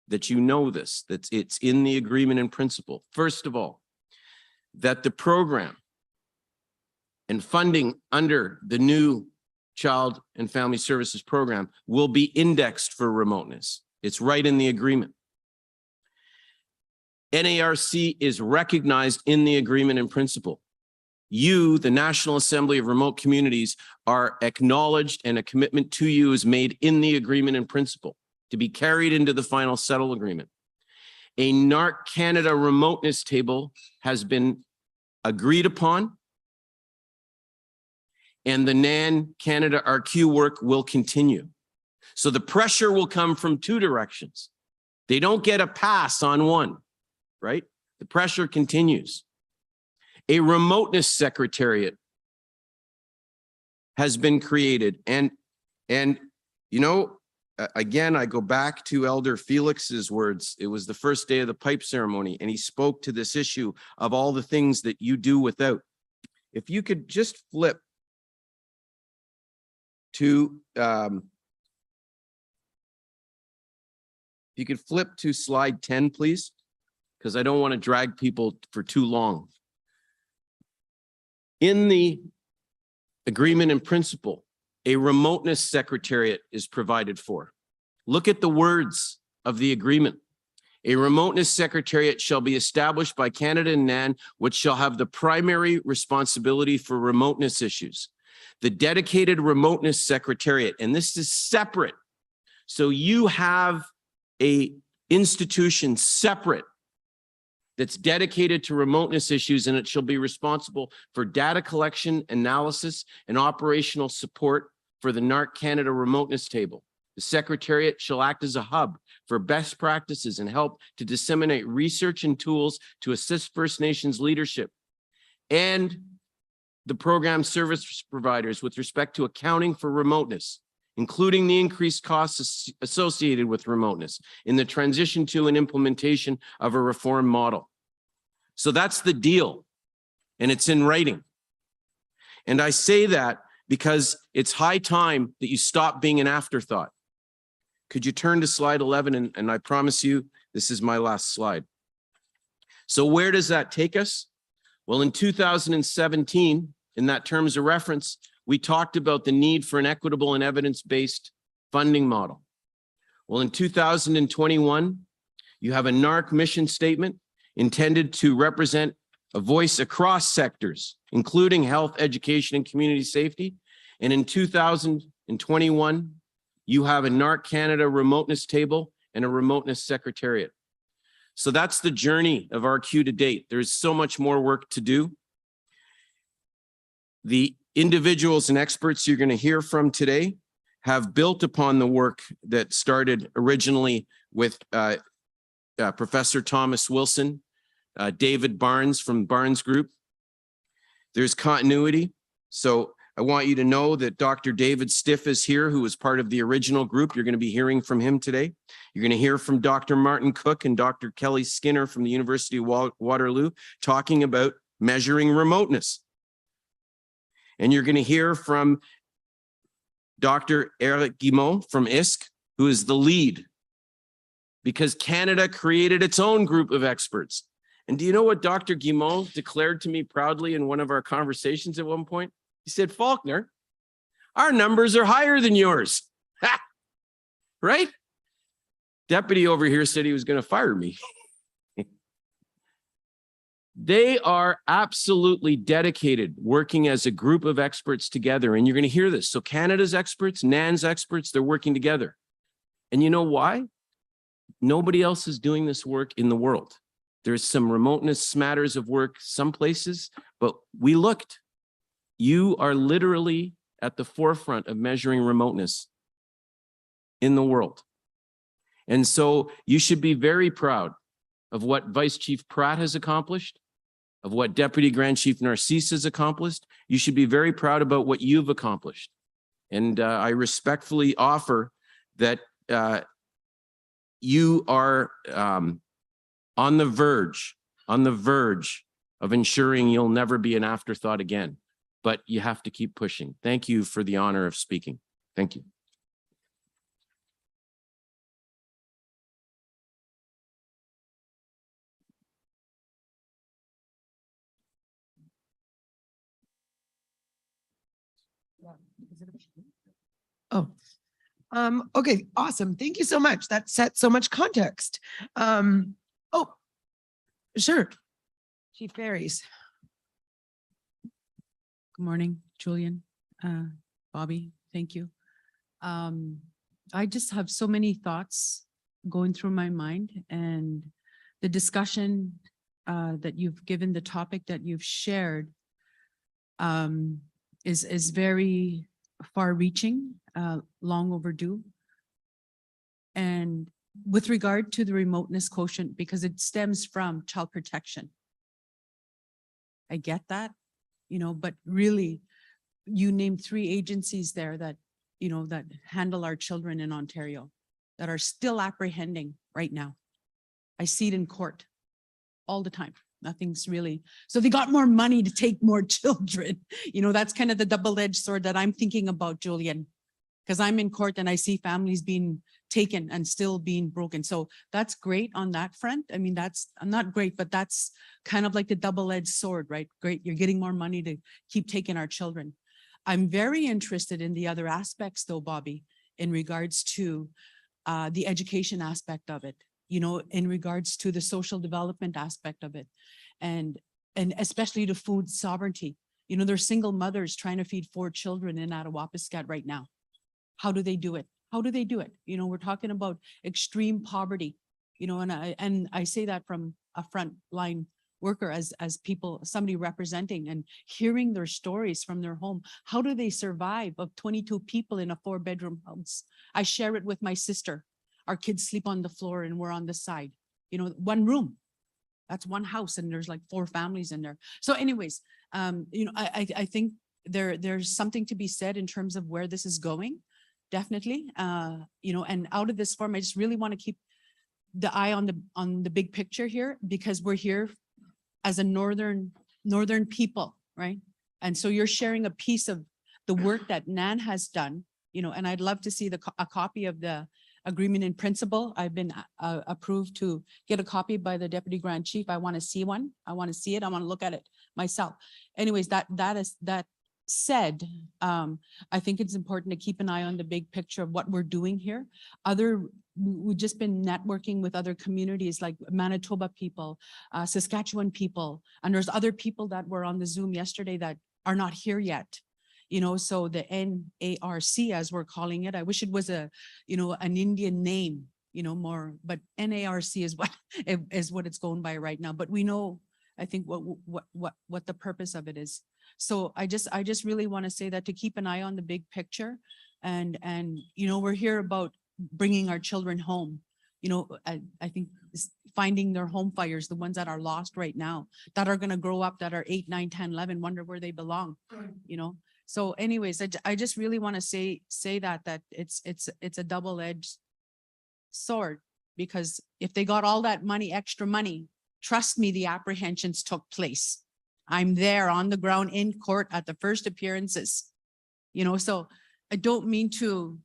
that you know this, that it's in the agreement in principle. First of all, that the program and funding under the new Child and Family Services program will be indexed for remoteness. It's right in the agreement. NARC is recognized in the agreement in principle. You, the National Assembly of Remote Communities, are acknowledged, and a commitment to you is made in the agreement in principle to be carried into the final settle agreement. A NARC Canada remoteness table has been agreed upon, and the NAN Canada RQ work will continue. So the pressure will come from two directions. They don't get a pass on one, right? The pressure continues. A remoteness secretariat has been created. And you know, again, I go back to Elder Felix's words. It was the first day of the pipe ceremony, and he spoke to this issue of all the things that you do without. If you could just flip to, slide 10, please, because I don't want to drag people for too long. In the agreement in principle, a remoteness secretariat is provided for. Look at the words of the agreement. A remoteness secretariat shall be established by Canada and NAN, which shall have the primary responsibility for remoteness issues. The dedicated remoteness secretariat, and this is separate. So you have a institution separate that's dedicated to remoteness issues, and it shall be responsible for data collection, analysis, and operational support for the NARC Canada remoteness table. The Secretariat shall act as a hub for best practices and help to disseminate research and tools to assist First Nations leadership and the program service providers with respect to accounting for remoteness, including the increased costs associated with remoteness in the transition to an implementation of a reform model. So that's the deal, and it's in writing. And I say that because it's high time that you stop being an afterthought. Could you turn to slide 11? And I promise you, this is my last slide. So where does that take us? Well, in 2017, in that terms of reference, we talked about the need for an equitable and evidence-based funding model. Well, in 2021, you have a NARC mission statement intended to represent a voice across sectors, including health, education, and community safety. And in 2021, you have a NARC Canada remoteness table and a remoteness secretariat. So that's the journey of RQ to date. There's so much more work to do. The individuals and experts you're going to hear from today have built upon the work that started originally with Professor Thomas Wilson, David Barnes from Barnes Group. There's continuity. So I want you to know that Dr. David Stiff is here, who was part of the original group. You're going to be hearing from him today. You're going to hear from Dr. Martin Cook and Dr. Kelly Skinner from the University of Waterloo talking about measuring remoteness. And you're going to hear from Dr. Eric Guimont from ISK, who is the lead, because Canada created its own group of experts. And do you know what Dr. Guimont declared to me proudly in one of our conversations at one point? He said, Faulkner, our numbers are higher than yours. Ha! Right? Deputy over here said he was going to fire me. They are absolutely dedicated, working as a group of experts together. And you're going to hear this. So Canada's experts, NAN's experts, they're working together. And you know why? Nobody else is doing this work in the world. There's some remoteness smatters of work some places, but we looked. You are literally at the forefront of measuring remoteness in the world. And so you should be very proud of what Vice Chief Pratt has accomplished, of what Deputy Grand Chief Narcisse has accomplished. You should be very proud about what you've accomplished. And I respectfully offer that you are on the verge of ensuring you'll never be an afterthought again. But you have to keep pushing. Thank you for the honor of speaking. Thank you. Oh, okay, awesome. Thank you so much. That set so much context. Oh, sure. Chief Ferries. Good morning, Julian, Bobby, thank you. I just have so many thoughts going through my mind, and the discussion that you've given, the topic that you've shared is very far-reaching, long overdue. And with regard to the remoteness quotient, because it stems from child protection. I get that. You know, but really, you named 3 agencies there that, you know, that handle our children in Ontario that are still apprehending right now. I see it in court all the time. Nothing's really, so they got more money to take more children. You know, that's kind of the double-edged sword that I'm thinking about, Julian, because I'm in court and I see families being taken and still being broken. So that's great on that front. I mean, that's not great, but that's kind of like the double-edged sword, right? Great, you're getting more money to keep taking our children. I'm very interested in the other aspects though, Bobby, in regards to the education aspect of it, you know, in regards to the social development aspect of it, and especially to food sovereignty. You know, there's single mothers trying to feed 4 children in Attawapiskat right now. How do they do it? How do they do it? You know, we're talking about extreme poverty, you know, and I say that from a frontline worker as people, somebody representing and hearing their stories from their home. How do they survive of 22 people in a 4-bedroom house? I share it with my sister. Our kids sleep on the floor and we're on the side, you know, 1 room. That's 1 house and there's like 4 families in there. So anyways, you know, I think there's something to be said in terms of where this is going. Definitely, you know, and out of this forum, I just really want to keep the eye on the big picture here, because we're here as a northern people, right? And so you're sharing a piece of the work that NAN has done, you know, and I'd love to see a copy of the agreement in principle. I've been approved to get a copy by the Deputy Grand Chief. I want to see one. I want to see it. I want to look at it myself. Anyways, that said, I think it's important to keep an eye on the big picture of what we're doing here. We've just been networking with other communities like Manitoba people, Saskatchewan people, and there's other people that were on the Zoom yesterday that are not here yet. You know, so the NARC, as we're calling it, I wish it was an Indian name, you know, more, but NARC is what it's going by right now. But we know, I think what the purpose of it is. So I just really want to say that, to keep an eye on the big picture, and you know, we're here about bringing our children home. You know, I think finding their home fires, the ones that are lost right now, that are going to grow up, that are 8, 9, 10, 11, wonder where they belong, you know. So anyways, I just really want to say that it's a double-edged sword, because if they got all that money, extra money, trust me, the apprehensions took place. I'm there on the ground in court at the first appearances, you know, so I don't mean to,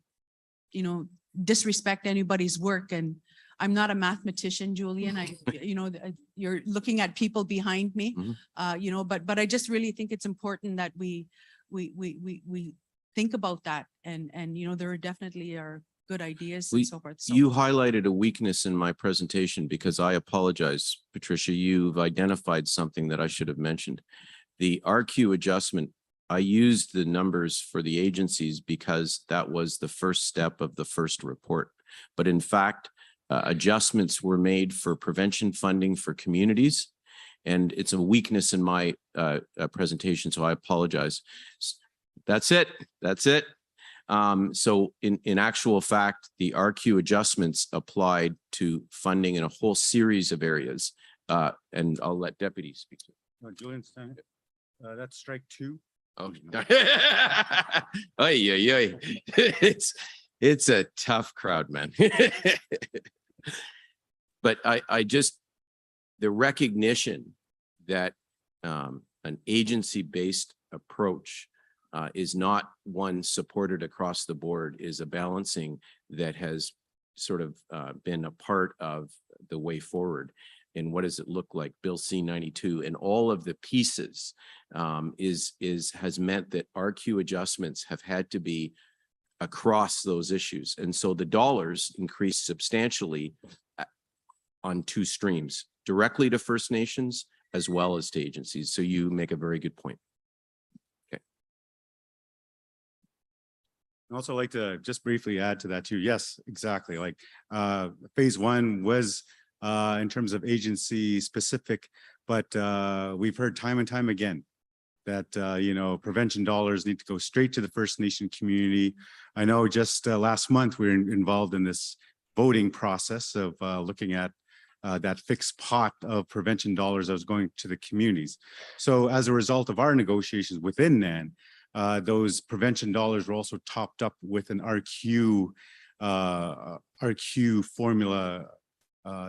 you know, disrespect anybody's work. And I'm not a mathematician, Julian. You know, you're looking at people behind me, you know, but I just really think it's important that we think about that. And, you know, there definitely are good ideas and so forth. So You highlighted a weakness in my presentation because I apologize, Patricia. You've identified something that I should have mentioned. The RQ adjustment, I used the numbers for the agencies because that was the first step of the first report. But in fact, adjustments were made for prevention funding for communities. And it's a weakness in my presentation, so I apologize. That's it. That's it. So in actual fact, the RQ adjustments applied to funding in a whole series of areas. And I'll let Deputy speak to it. Julian's time. That's strike 2. Oh, it's a tough crowd, man. But I just, the recognition that an agency-based approach is not one supported across the board is a balancing that has sort of been a part of the way forward. And what does it look like? Bill C-92 and all of the pieces has meant that RQ adjustments have had to be across those issues. And so the dollars increased substantially on 2 streams, directly to First Nations as well as to agencies. So you make a very good point. Okay. I'd also like to just briefly add to that too. Yes, exactly. Like phase 1 was in terms of agency specific, but we've heard time and time again that, you know, prevention dollars need to go straight to the First Nation community. I know just last month we were involved in this voting process of looking at that fixed pot of prevention dollars that was going to the communities. So as a result of our negotiations within NAN, those prevention dollars were also topped up with an RQ formula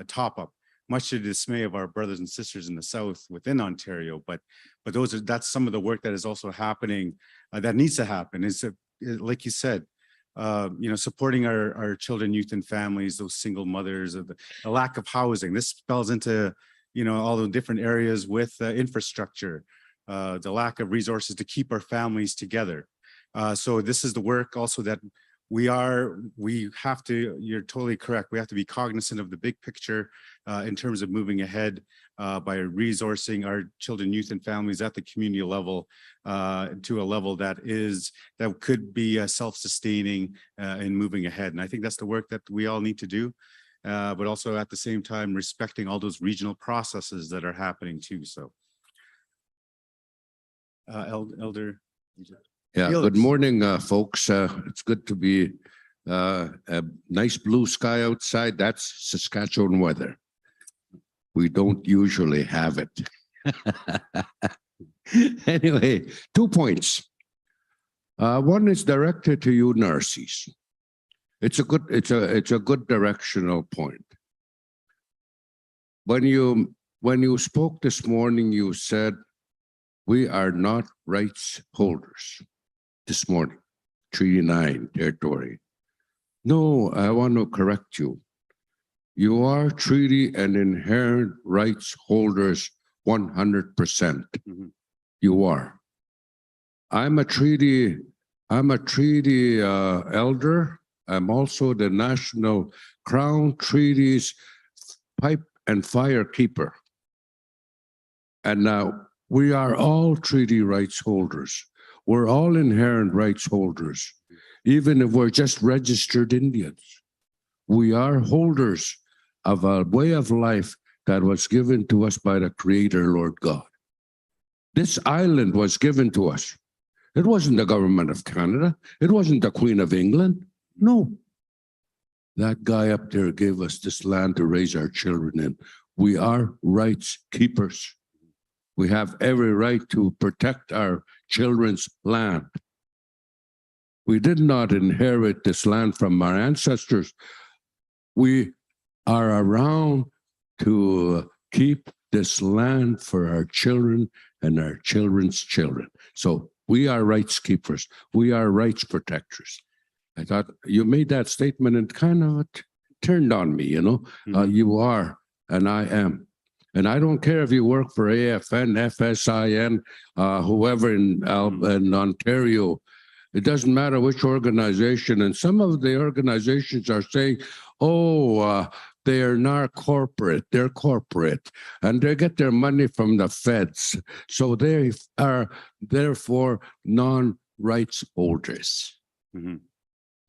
top up, much to the dismay of our brothers and sisters in the South within Ontario. But that's some of the work that is also happening that needs to happen. Is like you said, you know, supporting our children, youth, and families, those single mothers, of the lack of housing. This spells into, you know, all the different areas with infrastructure, the lack of resources to keep our families together. So this is the work also that we have to, you're totally correct. We have to be cognizant of the big picture in terms of moving ahead by resourcing our children, youth, and families at the community level to a level that could be self-sustaining and moving ahead. And I think that's the work that we all need to do, but also at the same time, respecting all those regional processes that are happening too. So Elder. Yeah, Felix. good morning, folks. It's good to be a nice blue sky outside. That's Saskatchewan weather. We don't usually have it. Anyway, 2 points. One is directed to you, nurses. It's a good directional point. When you spoke this morning, you said we are not rights holders. This morning, Treaty 9 territory. No, I want to correct you. You are treaty and inherent rights holders 100%. You are. I'm a treaty elder. I'm also the National Crown Treaties pipe and fire keeper. And now we are all treaty rights holders. We're all inherent rights holders, even if we're just registered Indians. We are holders of a way of life that was given to us by the Creator, Lord God. This island was given to us. It wasn't the government of Canada. It wasn't the Queen of England. No. That guy up there gave us this land to raise our children in. We are rights keepers. We have every right to protect our children's land. We did not inherit this land from our ancestors. We are around to keep this land for our children and our children's children. So we are rights keepers. We are rights protectors. I thought you made that statement and kind of turned on me, you know. You are, and I am. And I don't care if you work for AFN, FSIN, whoever in Ontario. It doesn't matter which organization. And some of the organizations are saying, oh, they are not corporate. They're corporate. And they get their money from the feds. So they are therefore non-rights holders.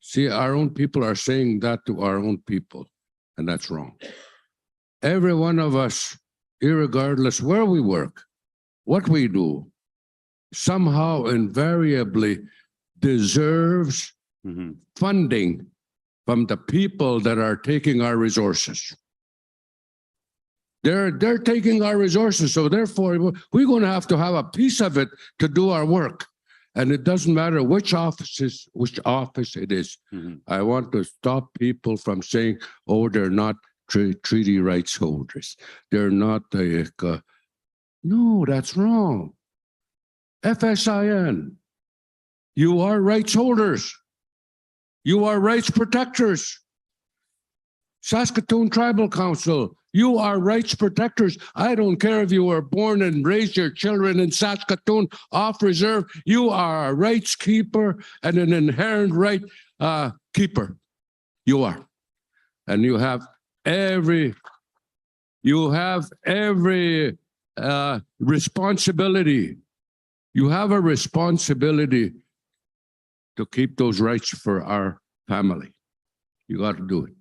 See, our own people are saying that to our own people. And that's wrong. Every one of us, irregardless where we work, what we do, somehow invariably deserves funding from the people that are taking our resources. They're taking our resources, so therefore we're going to have a piece of it to do our work. And it doesn't matter which office it is. I want to stop people from saying, oh, they're not treaty rights holders. They're not no, that's wrong. FSIN, you are rights holders. You are rights protectors. Saskatoon Tribal Council, you are rights protectors. I don't care if you were born and raised your children in Saskatoon off reserve. You are a rights keeper and an inherent right keeper. You are. And you have every responsibility. You have a responsibility to keep those rights for our family. You got to do it.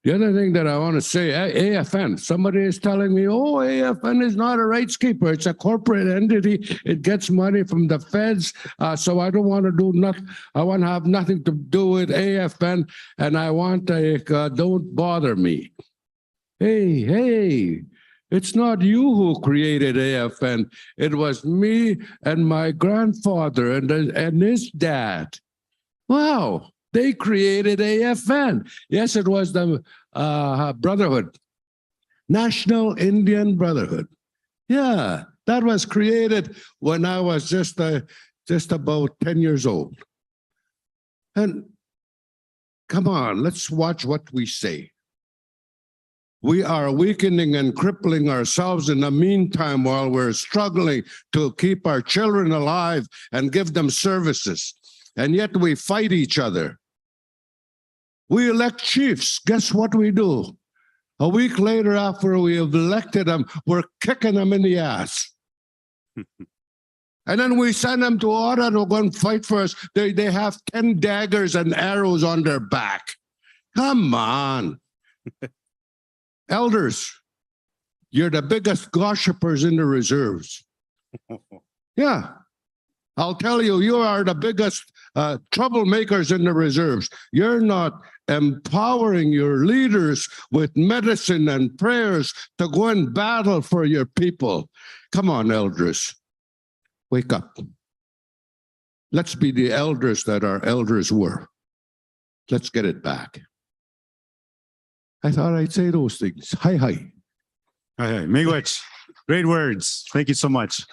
The other thing that I want to say, AFN, somebody is telling me, oh, AFN is not a rights keeper. It's a corporate entity. It gets money from the feds. So I don't want to do nothing. I want to have nothing to do with AFN. And I want to, don't bother me. Hey, it's not you who created AFN. It was me and my grandfather and his dad. Wow. They created AFN. Yes, it was the Brotherhood, National Indian Brotherhood. Yeah, that was created when I was just about 10 years old. And come on, let's watch what we say. We are weakening and crippling ourselves in the meantime while we're struggling to keep our children alive and give them services. And yet we fight each other. We elect chiefs. Guess what we do? A week later, after we have elected them, we're kicking them in the ass. And then we send them to Ottawa to go and fight for us. They have 10 daggers and arrows on their back. Come on. Elders, you're the biggest gossipers in the reserves. Yeah. I'll tell you, you are the biggest troublemakers in the reserves. You're not empowering your leaders with medicine and prayers to go and battle for your people. Come on, elders. Wake up. Let's be the elders that our elders were. Let's get it back. I thought I'd say those things. Hi. Hi. Miigwech, great words. Thank you so much.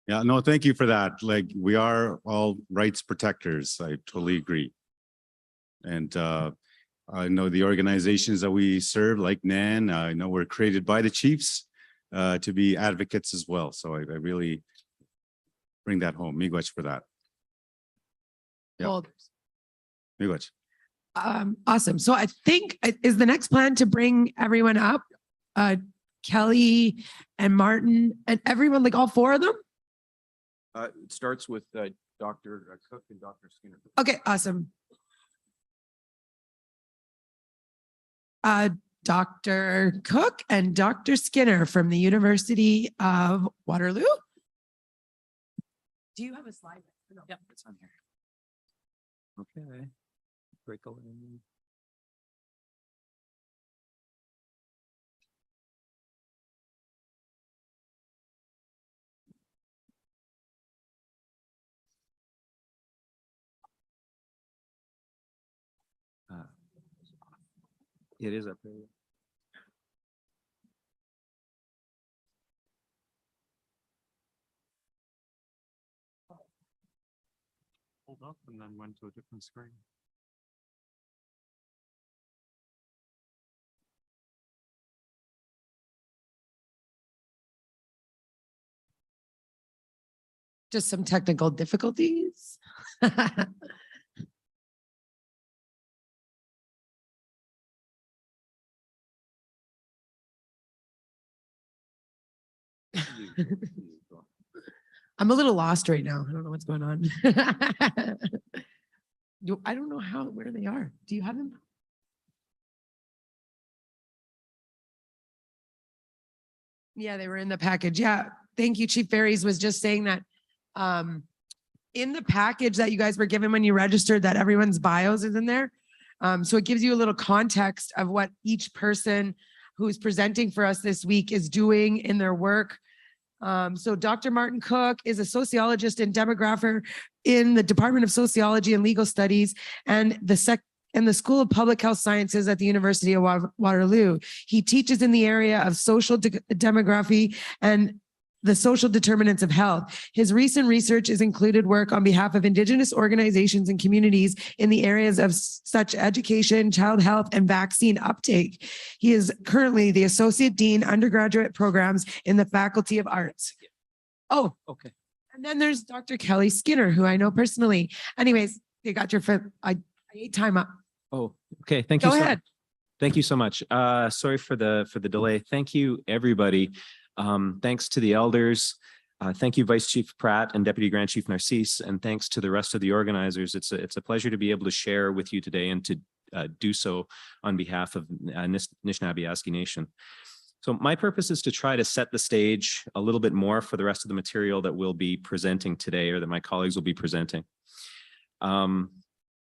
Yeah, no, thank you for that. Like, we are all rights protectors. I totally agree. And I know the organizations that we serve, like NAN, I know we're created by the chiefs to be advocates as well. So I really bring that home. Miigwech for that. Yep. Holders. Miigwech. Awesome. So I think is the next plan to bring everyone up, Kelly and Martin and everyone, like all four of them? It starts with Dr. Cook and Dr. Skinner. Okay, awesome. Dr. Cook and Dr. Skinner from the University of Waterloo. Do you have a slide? No. Yep, it's on here. Okay. Break a little. It is up there. Hold up and then went to a different screen. Just some technical difficulties. I'm a little lost right now. I don't know what's going on. I don't know where they are. Do you have them? Yeah, they were in the package. Yeah. Thank you. Chief Ferries was just saying that in the package that you guys were given when you registered, that everyone's bios is in there. So it gives you a little context of what each person who's presenting for us this week is doing in their work. So Dr. Martin Cook is a sociologist and demographer in the Department of Sociology and Legal Studies and the School of Public Health Sciences at the University of Waterloo. He teaches in the area of social demography and the social determinants of health. His recent research has included work on behalf of Indigenous organizations and communities in the areas of such education, child health, and vaccine uptake. He is currently the Associate Dean, Undergraduate Programs in the Faculty of Arts. Oh, Okay. and then there's Dr. Kelly Skinner, who I know personally. Anyways, you got your, I ate time up. Oh, okay. Thank you. Go ahead. Thank you so much. Sorry for the delay. Thank you, everybody. Thanks to the elders. Thank you, Vice Chief Pratt and Deputy Grand Chief Narcisse, and thanks to the rest of the organizers. It's a pleasure to be able to share with you today and to do so on behalf of Anishinaabe Nation. So my purpose is to try to set the stage a little bit more for the rest of the material that we'll be presenting today, or that my colleagues will be presenting.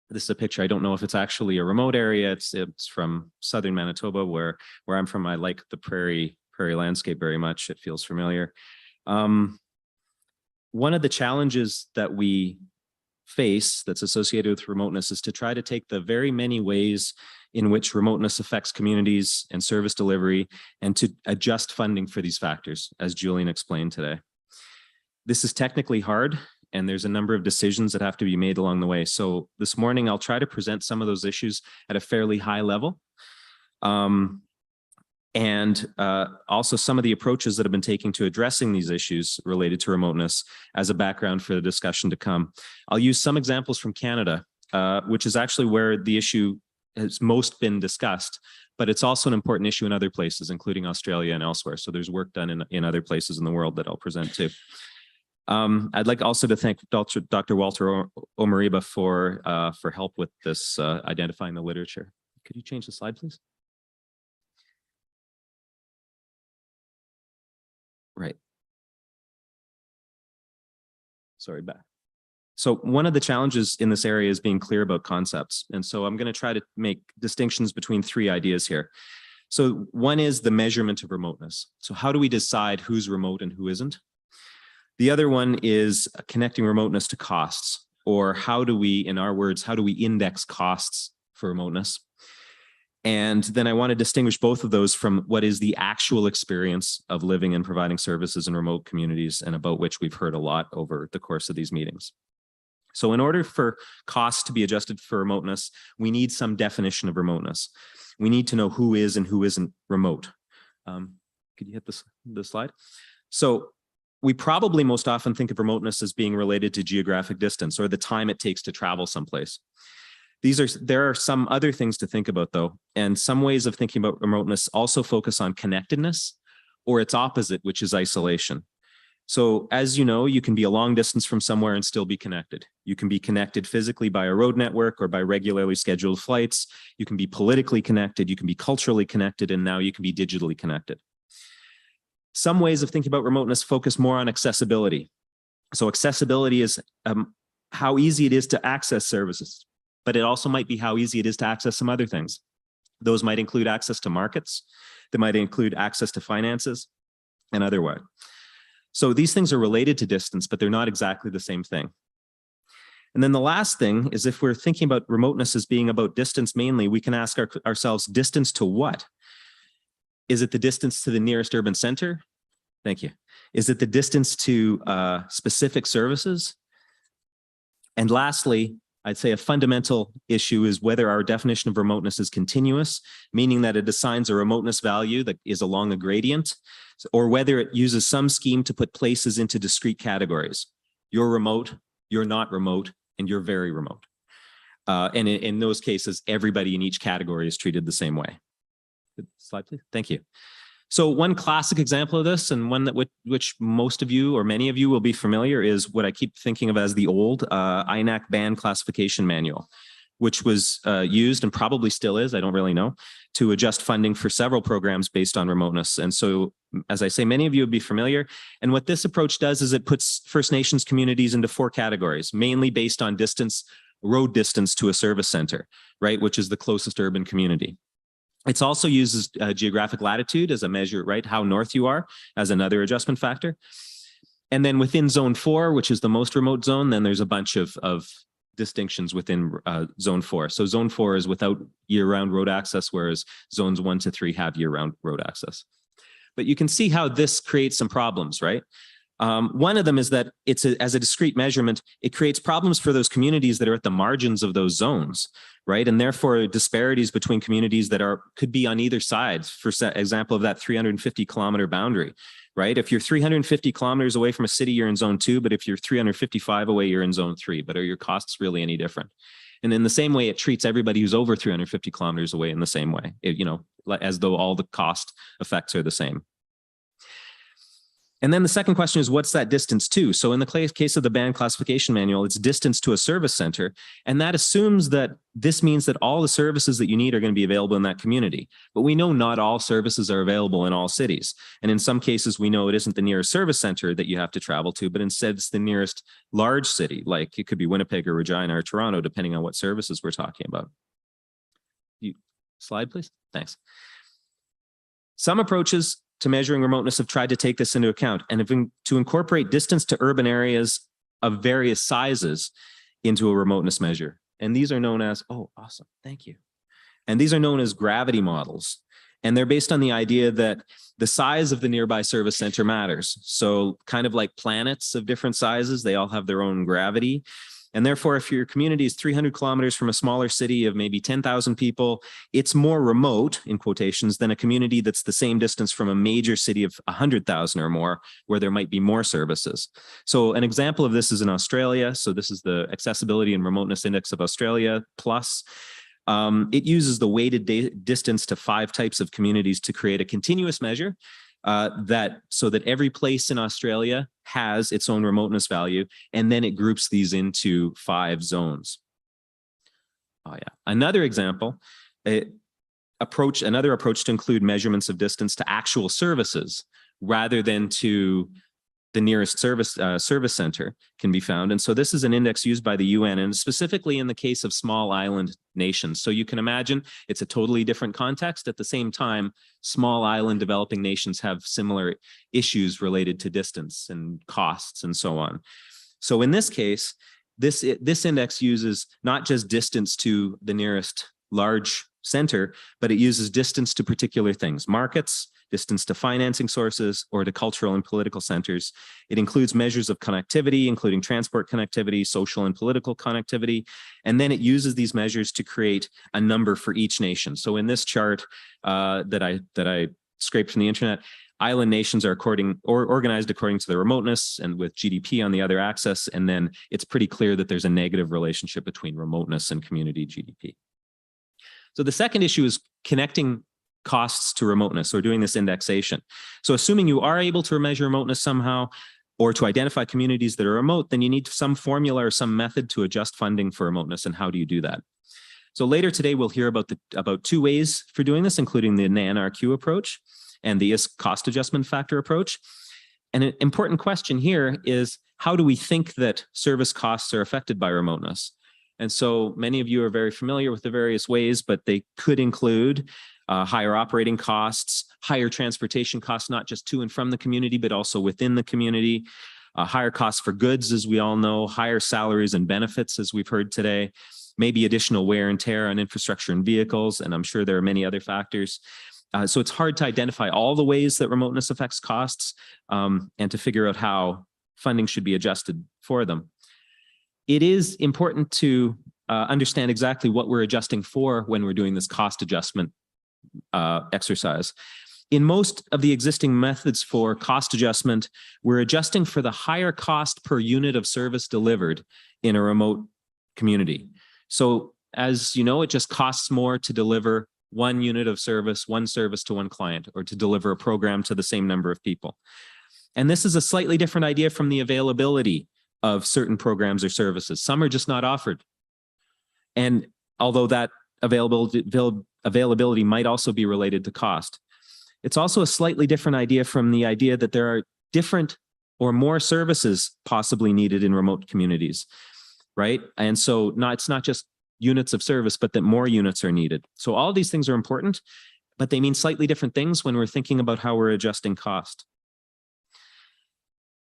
This is a picture. I don't know if it's actually a remote area. It's from southern Manitoba, where I'm from. I like the prairie landscape very much. It feels familiar. One of the challenges that we face that's associated with remoteness is to try to take the very many ways in which remoteness affects communities and service delivery and to adjust funding for these factors, as Julian explained today. This is technically hard, and there's a number of decisions that have to be made along the way. So this morning, I'll try to present some of those issues at a fairly high level. And also some of the approaches that have been taken to addressing these issues related to remoteness as a background for the discussion to come. I'll use some examples from Canada, which is actually where the issue has most been discussed, but it's also an important issue in other places, including Australia and elsewhere. So there's work done in other places in the world that I'll present to. I'd like also to thank Dr. Walter Omariba for help with this, identifying the literature. Could you change the slide, please? Right. Sorry, back. So one of the challenges in this area is being clear about concepts. And so I'm going to try to make distinctions between three ideas here. So one is the measurement of remoteness. So how do we decide who's remote and who isn't? The other one is connecting remoteness to costs, or how do we, in our words, how do we index costs for remoteness? And then I want to distinguish both of those from what is the actual experience of living and providing services in remote communities, and about which we've heard a lot over the course of these meetings. So in order for costs to be adjusted for remoteness, we need some definition of remoteness. We need to know who is and who isn't remote. Could you hit the slide? So we probably most often think of remoteness as being related to geographic distance, or the time it takes to travel someplace. There are some other things to think about, though, and some ways of thinking about remoteness also focus on connectedness, or its opposite, which is isolation. So as you know, you can be a long distance from somewhere and still be connected. You can be connected physically by a road network or by regularly scheduled flights. You can be politically connected, you can be culturally connected, and now you can be digitally connected. Some ways of thinking about remoteness focus more on accessibility. So accessibility is how easy it is to access services, but it also might be how easy it is to access some other things. Those might include access to markets, they might include access to finances, and otherwise. So these things are related to distance, but they're not exactly the same thing. And then the last thing is if we're thinking about remoteness as being about distance mainly, we can ask ourselves distance to what? Is it the distance to the nearest urban center? Thank you. Is it the distance to specific services? And lastly, I'd say a fundamental issue is whether our definition of remoteness is continuous, meaning that it assigns a remoteness value that is along a gradient, or whether it uses some scheme to put places into discrete categories. You're remote, you're not remote, and you're very remote. And in those cases, everybody in each category is treated the same way. Good slide, please. Thank you. So one classic example of this, and one that which most of you or many of you will be familiar, is what I keep thinking of as the old INAC band classification manual, which was used and probably still is, I don't really know, to adjust funding for several programs based on remoteness. And so, as I say, many of you will be familiar. And what this approach does is it puts First Nations communities into 4 categories, mainly based on distance, road distance to a service center, right, which is the closest urban community. It also uses geographic latitude as a measure, right? How north you are as another adjustment factor. And then within zone 4, which is the most remote zone, then there's a bunch of distinctions within zone 4. So zone 4 is without year-round road access, whereas zones 1 to 3 have year-round road access. But you can see how this creates some problems, right? One of them is that as a discrete measurement, it creates problems for those communities that are at the margins of those zones, right? And therefore disparities between communities that could be on either side, for example, of that 350-kilometer boundary, right? If you're 350 kilometers away from a city, you're in zone 2, but if you're 355 away, you're in zone 3. But are your costs really any different? And in the same way, it treats everybody who's over 350 kilometers away in the same way, as though all the cost effects are the same. And then the second question is, what's that distance to? So in the case of the band classification manual, it's distance to a service center. And that assumes that this means that all the services that you need are going to be available in that community. But we know not all services are available in all cities. And in some cases, we know it isn't the nearest service center that you have to travel to, but instead it's the nearest large city, like it could be Winnipeg or Regina or Toronto, depending on what services we're talking about. Slide, please. Thanks. Some approaches to measuring remoteness have tried to take this into account and have been to incorporate distance to urban areas of various sizes into a remoteness measure. And these are known as, oh, awesome, thank you. And these are known as gravity models. And they're based on the idea that the size of the nearby service center matters. So kind of like planets of different sizes, they all have their own gravity. And therefore, if your community is 300 kilometers from a smaller city of maybe 10,000 people, it's more remote, in quotations, than a community that's the same distance from a major city of 100,000 or more, where there might be more services. So an example of this is in Australia. So this is the Accessibility and Remoteness Index of Australia Plus. It uses the weighted distance to 5 types of communities to create a continuous measure so that every place in Australia has its own remoteness value, and then it groups these into 5 zones. Oh yeah, another example, another approach to include measurements of distance to actual services rather than to the nearest service center can be found. And so this is an index used by the UN, and specifically in the case of small island nations. So you can imagine it's a totally different context. At the same time, small island developing nations have similar issues related to distance and costs and so on. So in this case, this index uses not just distance to the nearest large center, but it uses distance to particular things, markets, distance to financing sources, or to cultural and political centers. It includes measures of connectivity, including transport connectivity, social and political connectivity, and then it uses these measures to create a number for each nation. So in this chart that I scraped from the internet, island nations are organized according to their remoteness and with GDP on the other axis, and then it's pretty clear that there's a negative relationship between remoteness and community GDP. So the second issue is connecting costs to remoteness, or doing this indexation. So assuming you are able to measure remoteness somehow, or to identify communities that are remote, then you need some formula or some method to adjust funding for remoteness. And how do you do that? So later today, we'll hear about 2 ways for doing this, including the NANRQ approach and the ISK cost adjustment factor approach. And an important question here is, how do we think that service costs are affected by remoteness? And so many of you are very familiar with the various ways, but they could include higher operating costs, higher transportation costs, not just to and from the community, but also within the community, higher costs for goods, as we all know, higher salaries and benefits, as we've heard today, maybe additional wear and tear on infrastructure and vehicles, and I'm sure there are many other factors. So it's hard to identify all the ways that remoteness affects costs and to figure out how funding should be adjusted for them. It is important to understand exactly what we're adjusting for when we're doing this cost adjustment exercise. In most of the existing methods for cost adjustment, we're adjusting for the higher cost per unit of service delivered in a remote community. So as you know, it just costs more to deliver one unit of service, one service to one client, or to deliver a program to the same number of people. And this is a slightly different idea from the availability of certain programs or services. Some are just not offered. And although that availability might also be related to cost, it's also a slightly different idea from the idea that there are different or more services possibly needed in remote communities, right? And so it's not just units of service, but that more units are needed. So all these things are important, but they mean slightly different things when we're thinking about how we're adjusting cost.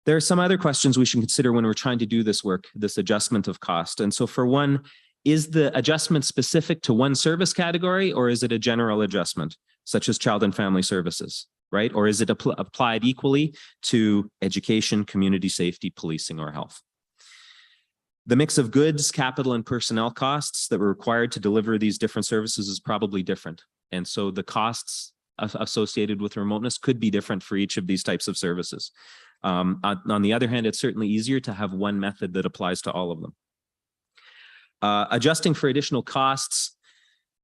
There are some other questions we should consider when we're trying to do this work, this adjustment of cost. And so for one, is the adjustment specific to one service category, or is it a general adjustment, such as child and family services, right? Or is it applied equally to education, community safety, policing, or health? The mix of goods, capital, and personnel costs that were required to deliver these different services is probably different. And so the costs associated with remoteness could be different for each of these types of services. On the other hand, it's certainly easier to have one method that applies to all of them. Adjusting for additional costs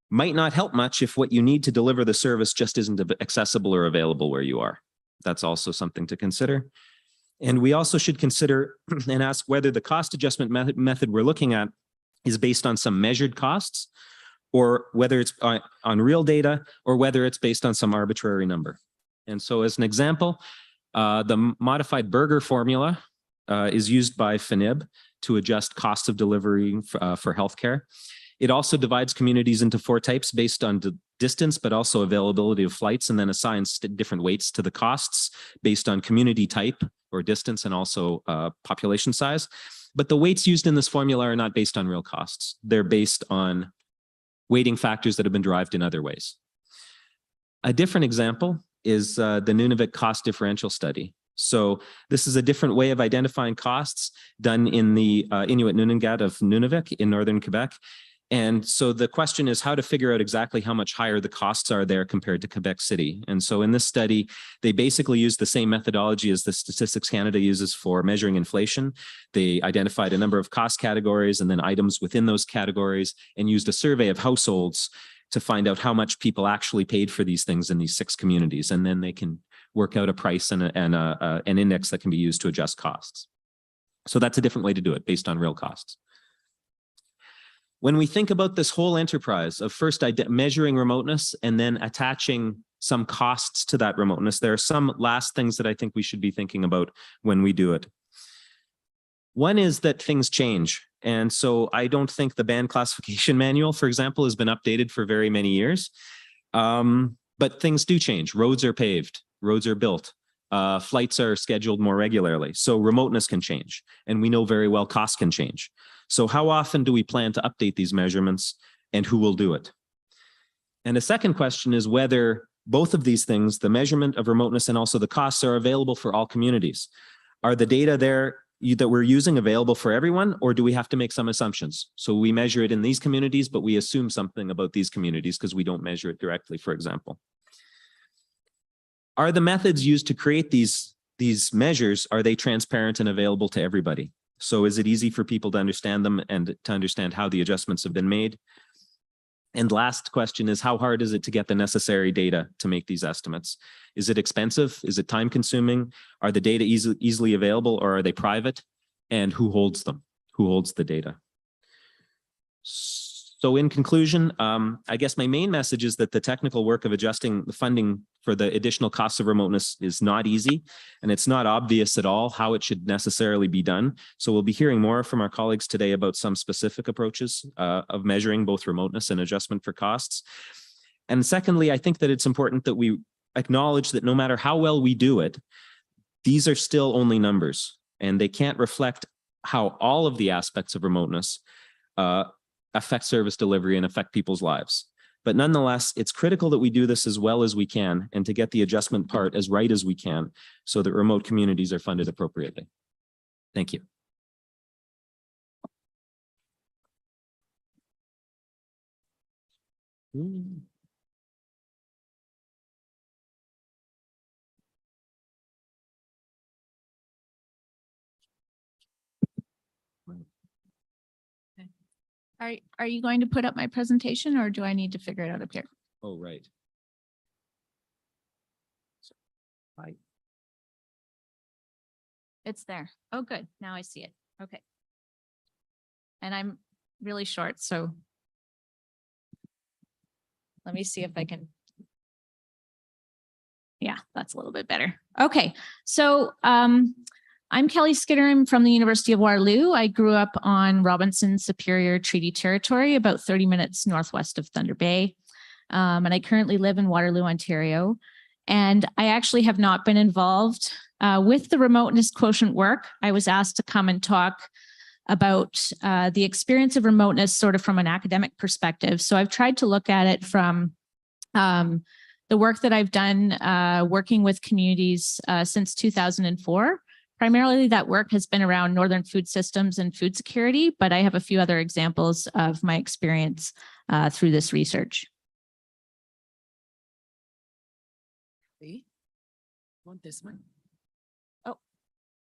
might not help much if what you need to deliver the service just isn't accessible or available where you are. That's also something to consider. And we also should consider and ask whether the cost adjustment method we're looking at is based on some measured costs, or whether it's on real data, or whether it's based on some arbitrary number. And so as an example, the modified Berger formula is used by FNIB to adjust cost of delivery for healthcare. It also divides communities into 4 types based on distance, but also availability of flights, and then assigns different weights to the costs based on community type or distance, and also population size. But the weights used in this formula are not based on real costs. They're based on weighting factors that have been derived in other ways. A different example is the Nunavik cost differential study. So this is a different way of identifying costs done in the Inuit Nunangat of Nunavik in northern Quebec. And so the question is how to figure out exactly how much higher the costs are there compared to Quebec City. And so in this study, they basically use the same methodology as the Statistics Canada uses for measuring inflation. They identified a number of cost categories and then items within those categories, and used a survey of households to find out how much people actually paid for these things in these 6 communities. And then they can work out a price and an index that can be used to adjust costs. So that's a different way to do it, based on real costs. When we think about this whole enterprise of first measuring remoteness and then attaching some costs to that remoteness, there are some last things that I think we should be thinking about when we do it. One is that things change. And so I don't think the band classification manual, for example, has been updated for very many years. But things do change. Roads are paved, roads are built, flights are scheduled more regularly. So remoteness can change. And we know very well costs can change. So how often do we plan to update these measurements, and who will do it? And a second question is whether both of these things, the measurement of remoteness and also the costs, are available for all communities. Are the data there that we're using available for everyone, or do we have to make some assumptions? So we measure it in these communities, but we assume something about these communities because we don't measure it directly, for example. Are the methods used to create these measures, are they transparent and available to everybody? So is it easy for people to understand them and to understand how the adjustments have been made? And last question is, how hard is it to get the necessary data to make these estimates? Is it expensive? Is it time consuming? Are the data easily available, or are they private? And who holds them? Who holds the data? So in conclusion, I guess my main message is that the technical work of adjusting the funding for the additional costs of remoteness is not easy, and it's not obvious at all how it should necessarily be done. So we'll be hearing more from our colleagues today about some specific approaches of measuring both remoteness and adjustment for costs. And secondly, I think that it's important that we acknowledge that no matter how well we do it, these are still only numbers. and they can't reflect how all of the aspects of remoteness affect service delivery and affect people's lives. But nonetheless, it's critical that we do this as well as we can and to get the adjustment part as right as we can so that remote communities are funded appropriately. Thank you. Are you going to put up my presentation or do I need to figure it out up here? Oh, right. Hi. It's there. Oh, good. Now I see it. Okay. And I'm really short, so let me see if I can. Yeah, that's a little bit better. Okay, so I'm Kelly Skinner. I'm from the University of Waterloo. I grew up on Robinson Superior Treaty Territory, about 30 minutes northwest of Thunder Bay. And I currently live in Waterloo, Ontario. And I actually have not been involved with the remoteness quotient work. I was asked to come and talk about the experience of remoteness sort of from an academic perspective. So I've tried to look at it from the work that I've done working with communities since 2004. Primarily that work has been around northern food systems and food security, but I have a few other examples of my experience through this research. Want this one? Oh,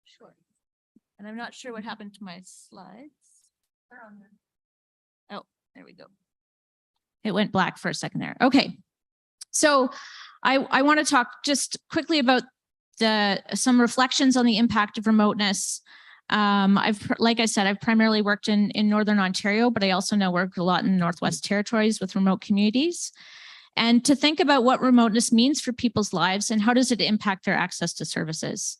sure. And I'm not sure what happened to my slides. Oh, there we go. It went black for a second there. Okay. So I want to talk just quickly about some reflections on the impact of remoteness. Like I said, I've primarily worked in Northern Ontario, but I also now work a lot in the Northwest Territories with remote communities. And to think about what remoteness means for people's lives and how does it impact their access to services.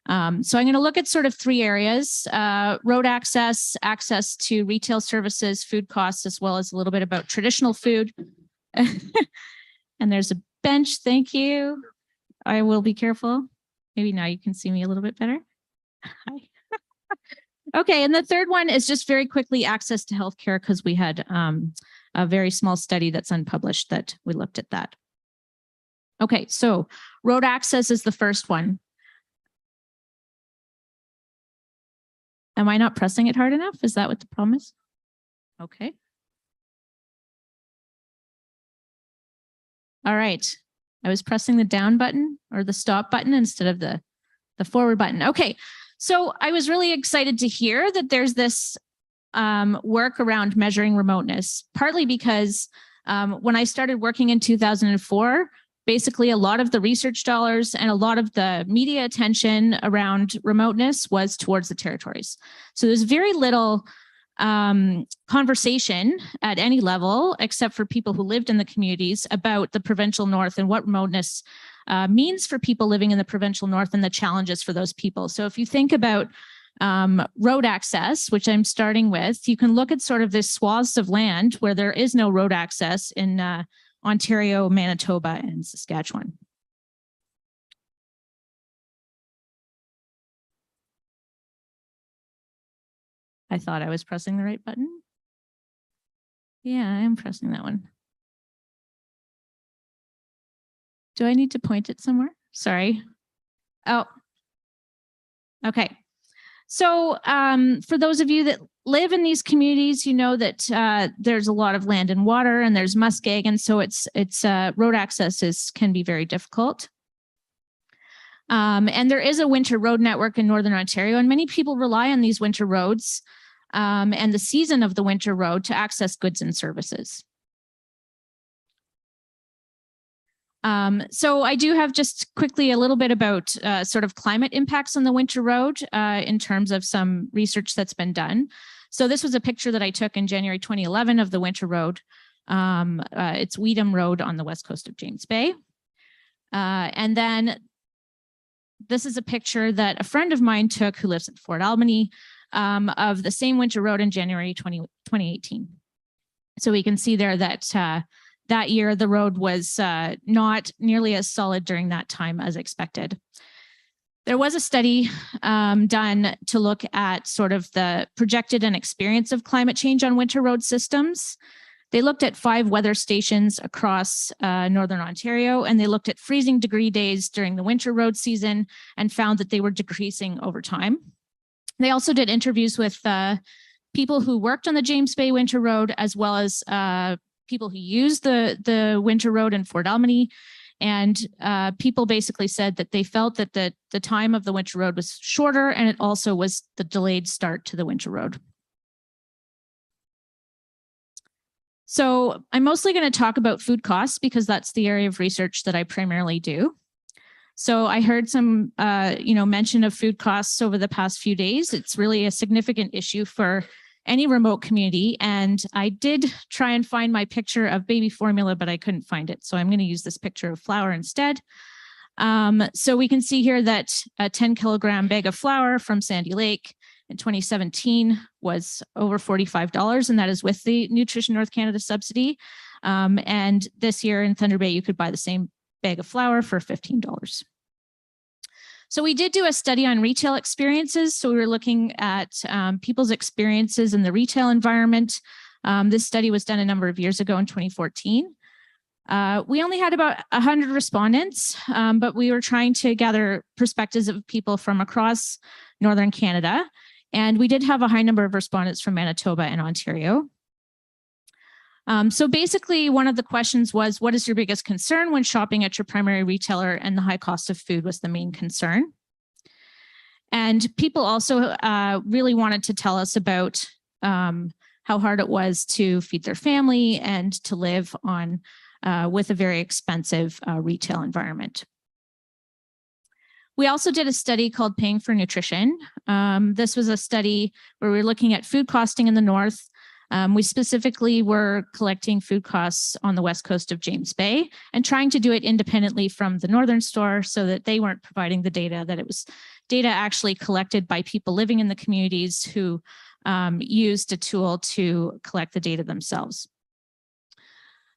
So I'm going to look at sort of three areas: road access, access to retail services, food costs, as well as a little bit about traditional food. And there's a bench. Thank you. I will be careful. Maybe now you can see me a little bit better. Hi. Okay, and the third one is just very quickly access to healthcare, because we had a very small study that's unpublished that we looked at that. Okay, so road access is the first one. Am I not pressing it hard enough? Is that what the problem is? Okay. All right. I was pressing the down button or the stop button instead of the forward button. Okay. So I was really excited to hear that there's this work around measuring remoteness, partly because when I started working in 2004, basically a lot of the research dollars and a lot of the media attention around remoteness was towards the territories. So there's very little conversation at any level, except for people who lived in the communities, about the provincial north and what remoteness means for people living in the provincial north and the challenges for those people. So if you think about road access, which I'm starting with, you can look at sort of this swaths of land where there is no road access in Ontario, Manitoba, and Saskatchewan. I thought I was pressing the right button. Yeah, I am pressing that one. Do I need to point it somewhere? Sorry. Oh, okay. So for those of you that live in these communities, you know that there's a lot of land and water and there's muskeg, and so it's road access can be very difficult. And there is a winter road network in Northern Ontario, and many people rely on these winter roads and the season of the winter road to access goods and services. So I do have just quickly a little bit about sort of climate impacts on the winter road in terms of some research that's been done. So this was a picture that I took in January 2011 of the winter road. It's Weedham Road on the west coast of James Bay. And then this is a picture that a friend of mine took who lives in Fort Albany of the same winter road in January 2018. So we can see there that that year the road was not nearly as solid during that time as expected. There was a study done to look at sort of the projected and experience of climate change on winter road systems. They looked at 5 weather stations across Northern Ontario, and they looked at freezing degree days during the winter road season and found that they were decreasing over time. They also did interviews with people who worked on the James Bay Winter Road, as well as people who used the winter road in Fort Albany. And people basically said that they felt that the time of the winter road was shorter, and it also was the delayed start to the winter road. So I'm mostly going to talk about food costs because that's the area of research that I primarily do. So I heard some, mention of food costs over the past few days. It's really a significant issue for any remote community. And I did try and find my picture of baby formula, but I couldn't find it. So I'm going to use this picture of flour instead. So we can see here that a 10 kilogram bag of flour from Sandy Lake in 2017 was over $45, and that is with the Nutrition North Canada subsidy. And this year in Thunder Bay, you could buy the same bag of flour for $15. So we did do a study on retail experiences. So we were looking at people's experiences in the retail environment. This study was done a number of years ago in 2014. We only had about 100 respondents, but we were trying to gather perspectives of people from across Northern Canada. And we did have a high number of respondents from Manitoba and Ontario. So basically, one of the questions was, what is your biggest concern when shopping at your primary retailer? And the high cost of food was the main concern. And people also really wanted to tell us about how hard it was to feed their family and to live on with a very expensive retail environment. We also did a study called Paying for Nutrition. This was a study where we were looking at food costing in the north. We specifically were collecting food costs on the west coast of James Bay and trying to do it independently from the northern store so that they weren't providing the data, that it was data actually collected by people living in the communities who used a tool to collect the data themselves.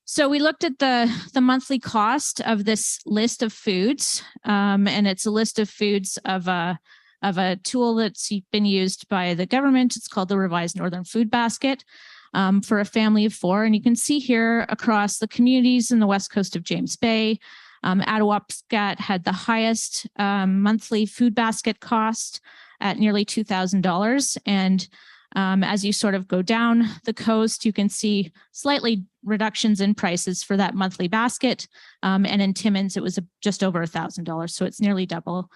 So we looked at the monthly cost of this list of foods, and it's a list of foods of a tool that's been used by the government. It's called the Revised Northern Food Basket for a family of 4. And you can see here across the communities in the west coast of James Bay, Attawapskat had the highest monthly food basket cost at nearly $2,000. And as you sort of go down the coast, you can see slightly reductions in prices for that monthly basket. And in Timmins, it was just over $1,000. So it's nearly double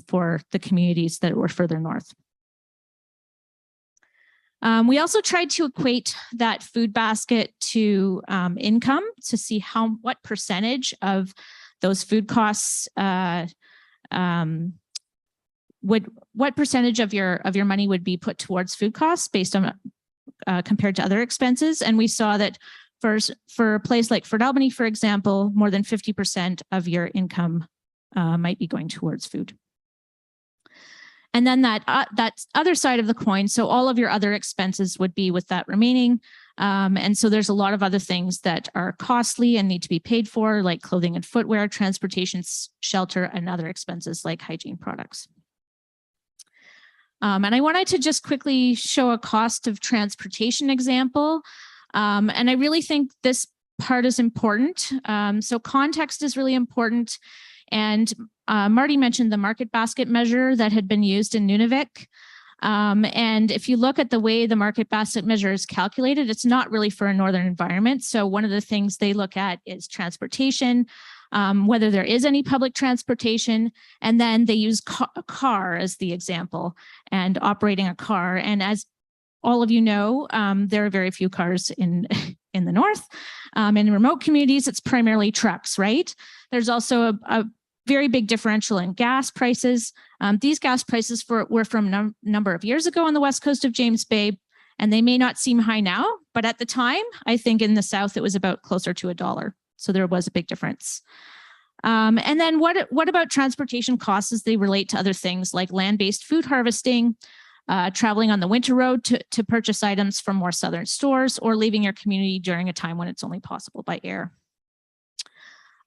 for the communities that were further north. We also tried to equate that food basket to income to see what percentage of those food costs what percentage of your money would be put towards food costs based on compared to other expenses. And we saw that for a place like Fort Albany, for example, more than 50% of your income might be going towards food. And then that other side of the coin, so all of your other expenses would be with that remaining. And so there's a lot of other things that are costly and need to be paid for, like clothing and footwear, transportation, shelter, and other expenses like hygiene products. And I wanted to just quickly show a cost of transportation example. And I really think this part is important. So context is really important. And Marty mentioned the market basket measure that had been used in Nunavik. And if you look at the way the market basket measure is calculated, it's not really for a northern environment. So one of the things they look at is transportation, whether there is any public transportation, and then they use a car as the example and operating a car. And as all of you know, there are very few cars in the north. In remote communities, it's primarily trucks, right? There's also a very big differential in gas prices. These gas prices were from a number of years ago on the west coast of James Bay, and they may not seem high now, but at the time, I think in the south, it was about closer to $1. So there was a big difference. And then what about transportation costs as they relate to other things like land-based food harvesting, traveling on the winter road to purchase items from more southern stores, or leaving your community during a time when it's only possible by air?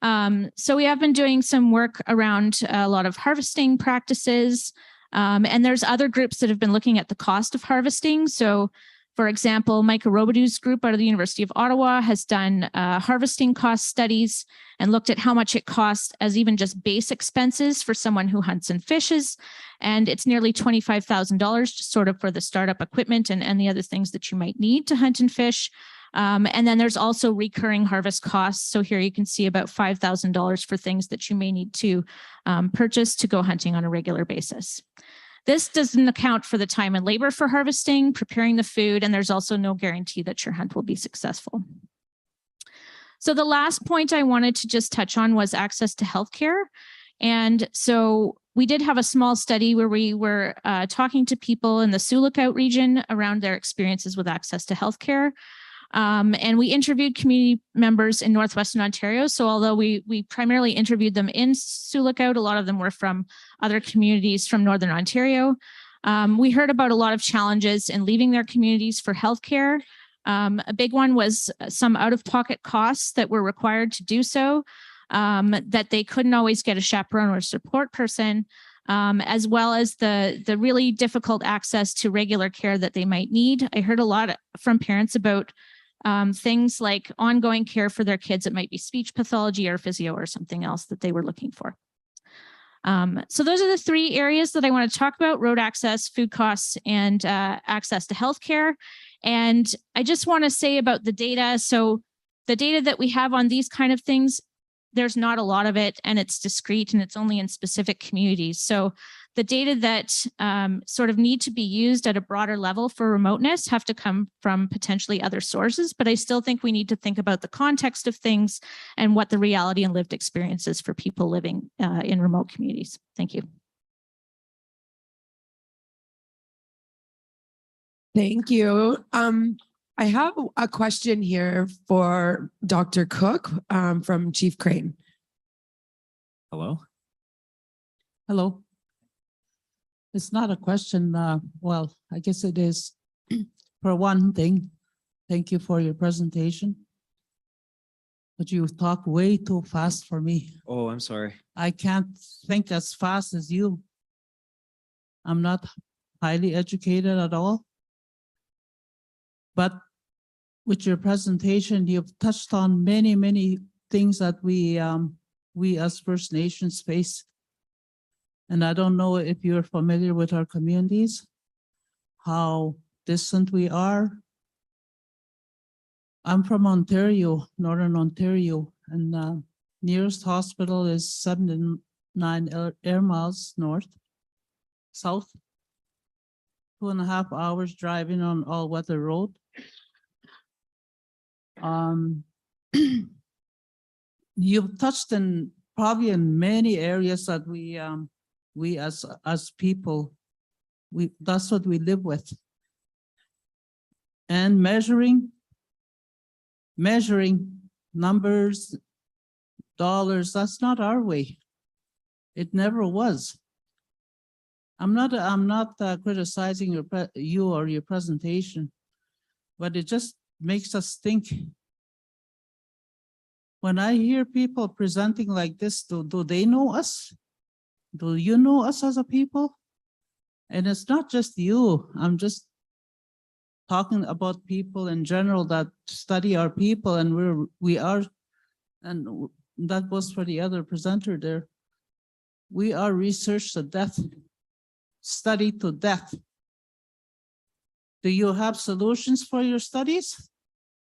So we have been doing some work around a lot of harvesting practices. And there's other groups that have been looking at the cost of harvesting. So for example, Micah Robidoux group out of the University of Ottawa has done harvesting cost studies and looked at how much it costs as even just base expenses for someone who hunts and fishes. And it's nearly $25,000 just sort of for the startup equipment and the other things that you might need to hunt and fish. And then there's also recurring harvest costs. So here you can see about $5,000 for things that you may need to purchase to go hunting on a regular basis. This doesn't account for the time and labor for harvesting, preparing the food, and there's also no guarantee that your hunt will be successful. So the last point I wanted to just touch on was access to healthcare. And so we did have a small study where we were talking to people in the Sioux Lookout region around their experiences with access to healthcare. And we interviewed community members in Northwestern Ontario. So although we primarily interviewed them in Sioux Lookout, a lot of them were from other communities from Northern Ontario. We heard about a lot of challenges in leaving their communities for healthcare. A big one was some out-of-pocket costs that were required to do so, that they couldn't always get a chaperone or support person, as well as the really difficult access to regular care that they might need. I heard a lot from parents about things like ongoing care for their kids. It might be speech pathology or physio or something else that they were looking for. So those are the three areas that I want to talk about: road access, food costs, and access to healthcare. And I just want to say about the data. So the data that we have on these kind of things, there's not a lot of it, and it's discrete, and it's only in specific communities. So the data that sort of need to be used at a broader level for remoteness have to come from potentially other sources, but I still think we need to think about the context of things and what the reality and lived experience is for people living in remote communities. Thank you. Thank you. I have a question here for Dr. Cook from Chief Crane. Hello. Hello. It's not a question. Well, I guess it is. For one thing, thank you for your presentation. But you talk way too fast for me. Oh, I'm sorry. I can't think as fast as you. I'm not highly educated at all. But with your presentation, you've touched on many, many things that we as First Nations face. And I don't know if you're familiar with our communities, how distant we are. I'm from Ontario, Northern Ontario, and nearest hospital is 79 air miles south, 2.5 hours driving on all-weather road. You've touched in probably in many areas that we as people, that's what we live with. And measuring numbers, dollars, that's not our way. It never was. I'm not criticizing you or your presentation, but it just makes us think. When I hear people presenting like this, do they know us? Do you know us as a people? And it's not just you. I'm just talking about people in general that study our people, and we are, and that was for the other presenter there. We are researched to death, studied to death. Do you have solutions for your studies?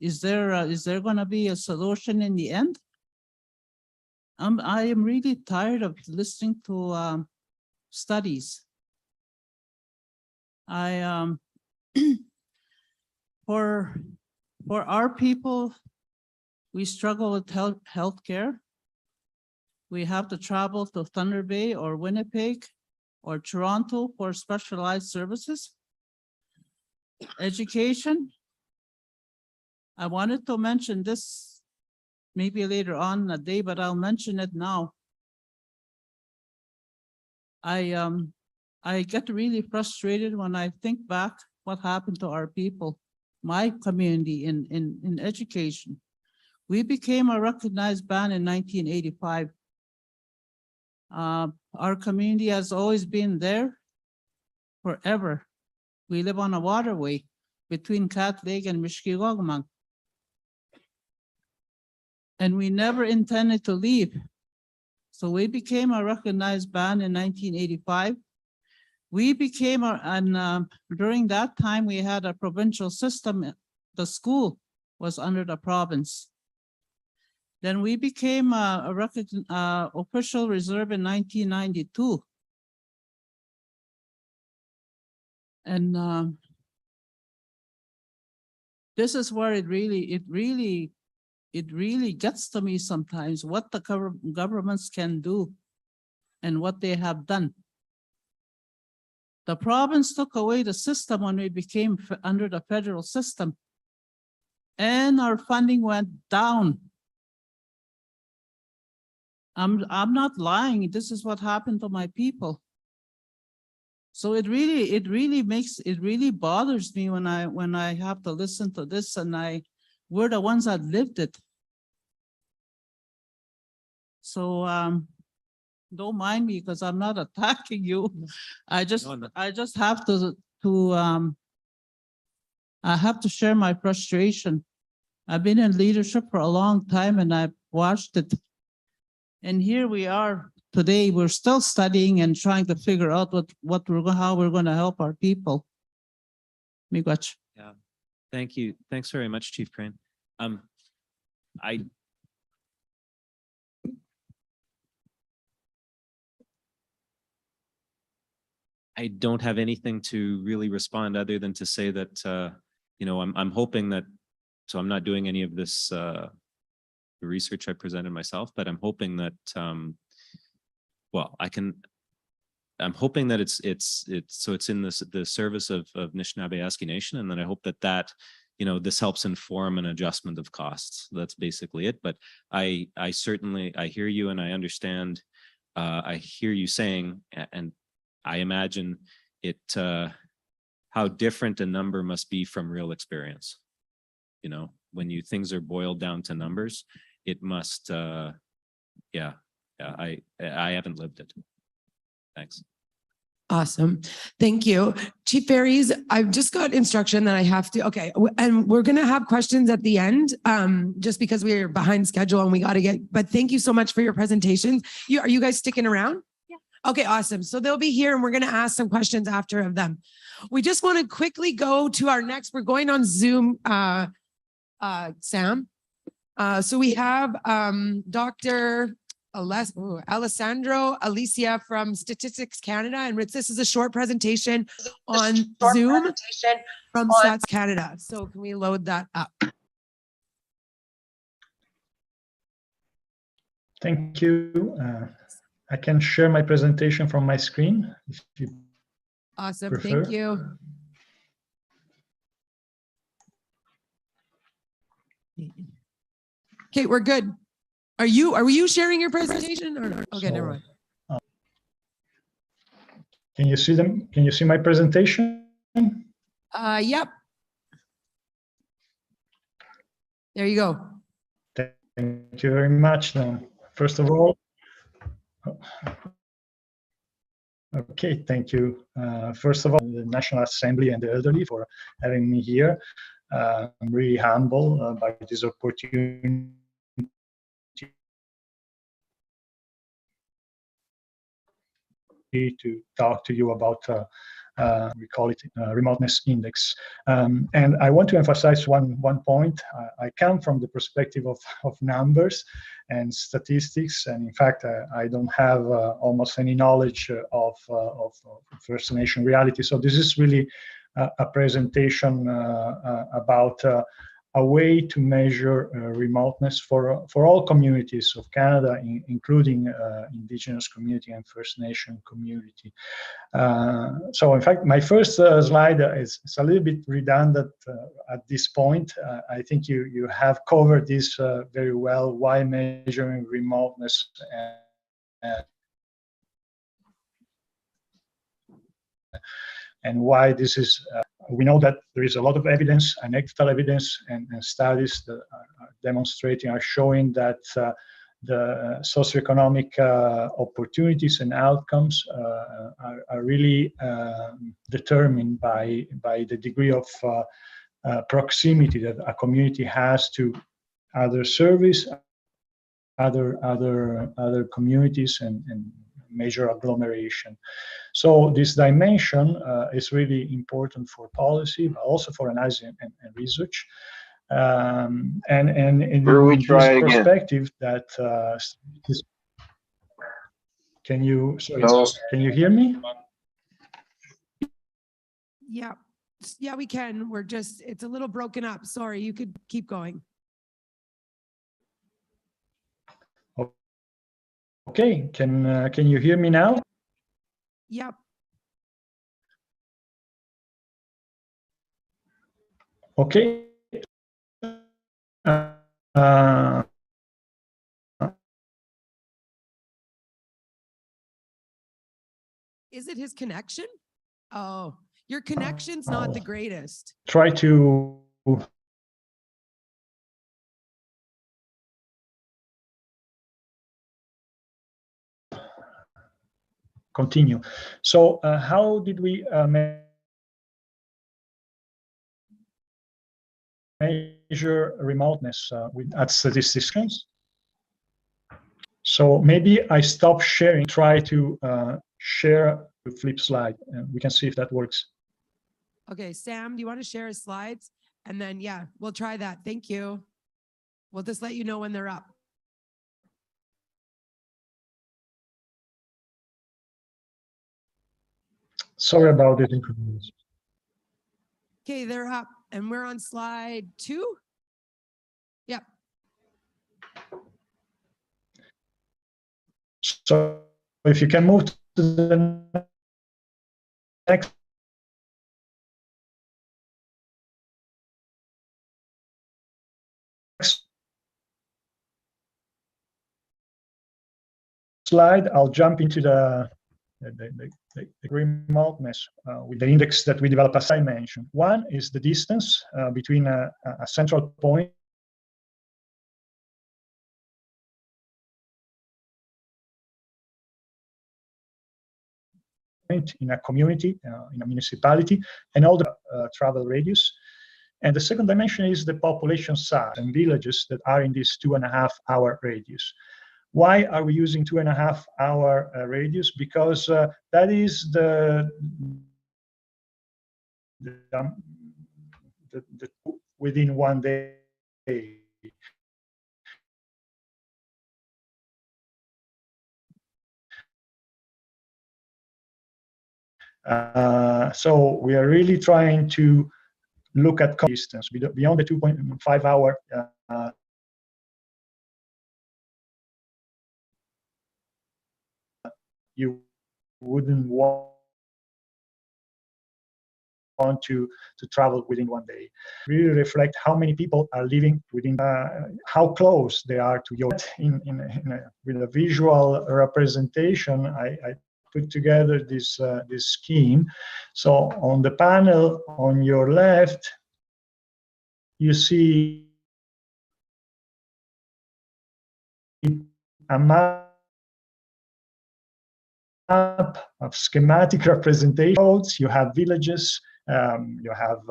Is there going to be a solution in the end? I am really tired of listening to studies. For our people, we struggle with healthcare. We have to travel to Thunder Bay or Winnipeg or Toronto for specialized services. Education. I wanted to mention this maybe later on in the day, but I'll mention it now. I get really frustrated when I think back what happened to our people, my community in education. We became a recognized band in 1985. Our community has always been there forever. We live on a waterway between Cat Lake and Mishkigogmang. And we never intended to leave. So we became a recognized band in 1985. We became, during that time, we had a provincial system. The school was under the province. Then we became a official reserve in 1992. And this is where it really gets to me sometimes, what the governments can do and what they have done. The province took away the system when we became under the federal system, and our funding went down. I'm not lying. This is what happened to my people. So it really bothers me when I have to listen to this, and we're the ones that lived it. So don't mind me because I'm not attacking you. I just have I have to share my frustration. I've been in leadership for a long time and I've watched it. And here we are today. We're still studying and trying to figure out how we're going to help our people. Miigwech. Yeah, thank you. Thanks very much, Chief Crane. I don't have anything to really respond other than to say that, I'm hoping that, so I'm not doing any of this the research I presented myself, but I'm hoping that, I'm hoping that it's in the service of Anishinaabe Aski Nation, and then I hope that this helps inform an adjustment of costs. That's basically it. But I certainly hear you and I understand. I hear you saying, and I imagine it, how different a number must be from real experience. When things are boiled down to numbers, it must, I haven't lived it. Thanks. Awesome. Thank you. Chief Ferries, I've just got instruction that I have to, okay. And we're going to have questions at the end, just because we're behind schedule and we got to but thank you so much for your presentations. Are you guys sticking around? Yeah. Okay, awesome. So they'll be here and we're going to ask some questions after of them. We just want to quickly go to our next, we're going on Zoom, Sam. So we have Dr. Alessandro Alicia from Statistics Canada, and this is a short presentation on Zoom from Stats Canada. So can we load that up? Thank you. I can share my presentation from my screen if you Awesome. prefer. Thank you. Okay, we're good. Are you sharing your presentation or not? Okay, never mind. Can you see them? Can you see my presentation? Yep. There you go. Thank you very much. Then, first of all, okay, thank you. First of all, the National Assembly and the elderly for having me here. I'm really humbled by this opportunity to talk to you about we call it remoteness index, and I want to emphasize one point. I come from the perspective of numbers and statistics, and in fact I don't have almost any knowledge of First Nation reality. So this is really a presentation about a way to measure remoteness for all communities of Canada, including Indigenous community and First Nation community. So in fact, my first slide is a little bit redundant at this point. I think you have covered this very well, why measuring remoteness and why this is we know that there is a lot of evidence, anecdotal evidence, and studies that are demonstrating, are showing that the socioeconomic opportunities and outcomes are really determined by the degree of proximity that a community has to other service, other communities, and major agglomeration. So this dimension is really important for policy, but also for analysis and research. And in this perspective, that can you hear me? Yeah. Yeah, we can. We're just, it's a little broken up. Sorry, you could keep going. Okay, can you hear me now? Yep. Okay. Is it his connection? Oh, your connection's not the greatest. Try to continue. So how did we measure remoteness at statisticians? So maybe I stop sharing, try to share the flip slide, and we can see if that works. Okay, Sam, do you want to share his slides? And then, yeah, we'll try that. Thank you. We'll just let you know when they're up. Sorry about this inconvenience. Okay, they're up and we're on slide 2. Yep. So if you can move to the next slide, I'll jump into the remoteness with the index that we developed, as I mentioned. One is the distance between a central point in a community, in a municipality, and all the travel radius. And the second dimension is the population size and villages that are in this 2.5-hour radius. Why are we using 2.5-hour radius? Because that is the within one day. So we are really trying to look at distance beyond the 2.5-hour. You wouldn't want to travel within one day. Really reflect how many people are living within, how close they are to your. With a visual representation, I put together this scheme. So on the panel on your left, you see a map of schematic representation. You have villages, you have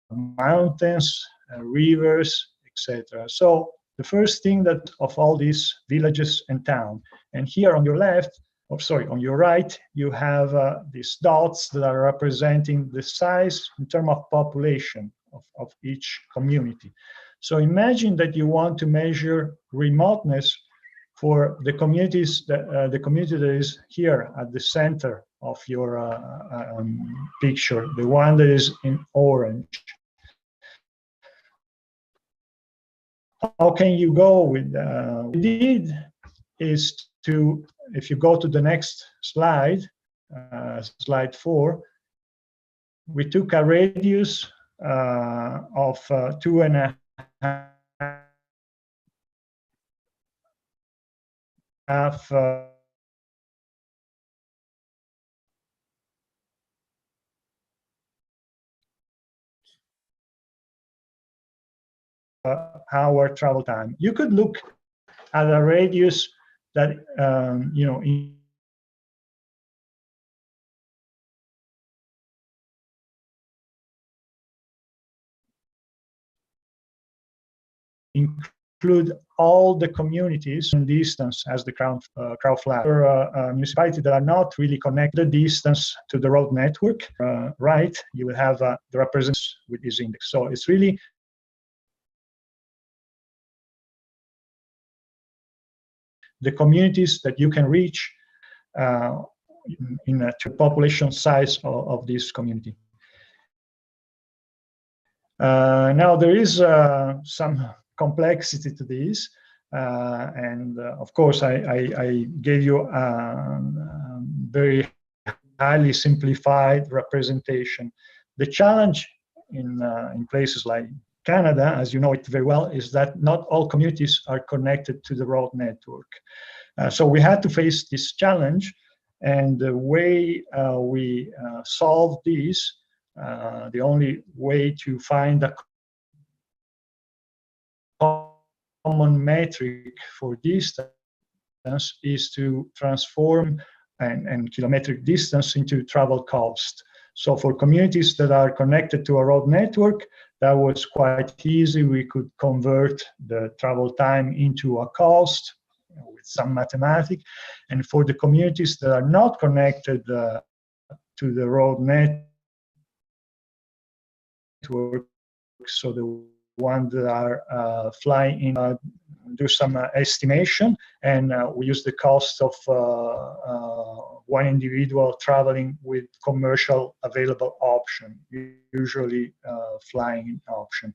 mountains, rivers, etc. So the first thing that of all these villages and town, and here on your left, on your right, you have these dots that are representing the size in terms of population of each community. So imagine that you want to measure remoteness for the communities, the community that is here at the center of your picture, the one that is in orange. How can you go with we did is to, if you go to the next slide, slide 4, we took a radius of 2.5 hour travel time. You could look at a radius that, include all the communities in distance as the crown flag. For municipalities that are not really connected distance to the road network, right, you will have the representatives with this index. So it's really the communities that you can reach in a population size of this community. Now there is some complexity to this, and of course I gave you a very highly simplified representation. The challenge in places like Canada, as you know it very well, is that not all communities are connected to the road network. So we had to face this challenge, and the way we solved this, the only way to find a common metric for distance is to transform and kilometric distance into travel cost. So for communities that are connected to a road network, that was quite easy. We could convert the travel time into a cost with some mathematics. And for the communities that are not connected to the road network, so the ones that are flying in, do some estimation, and we use the cost of one individual traveling with commercial available option, usually flying option.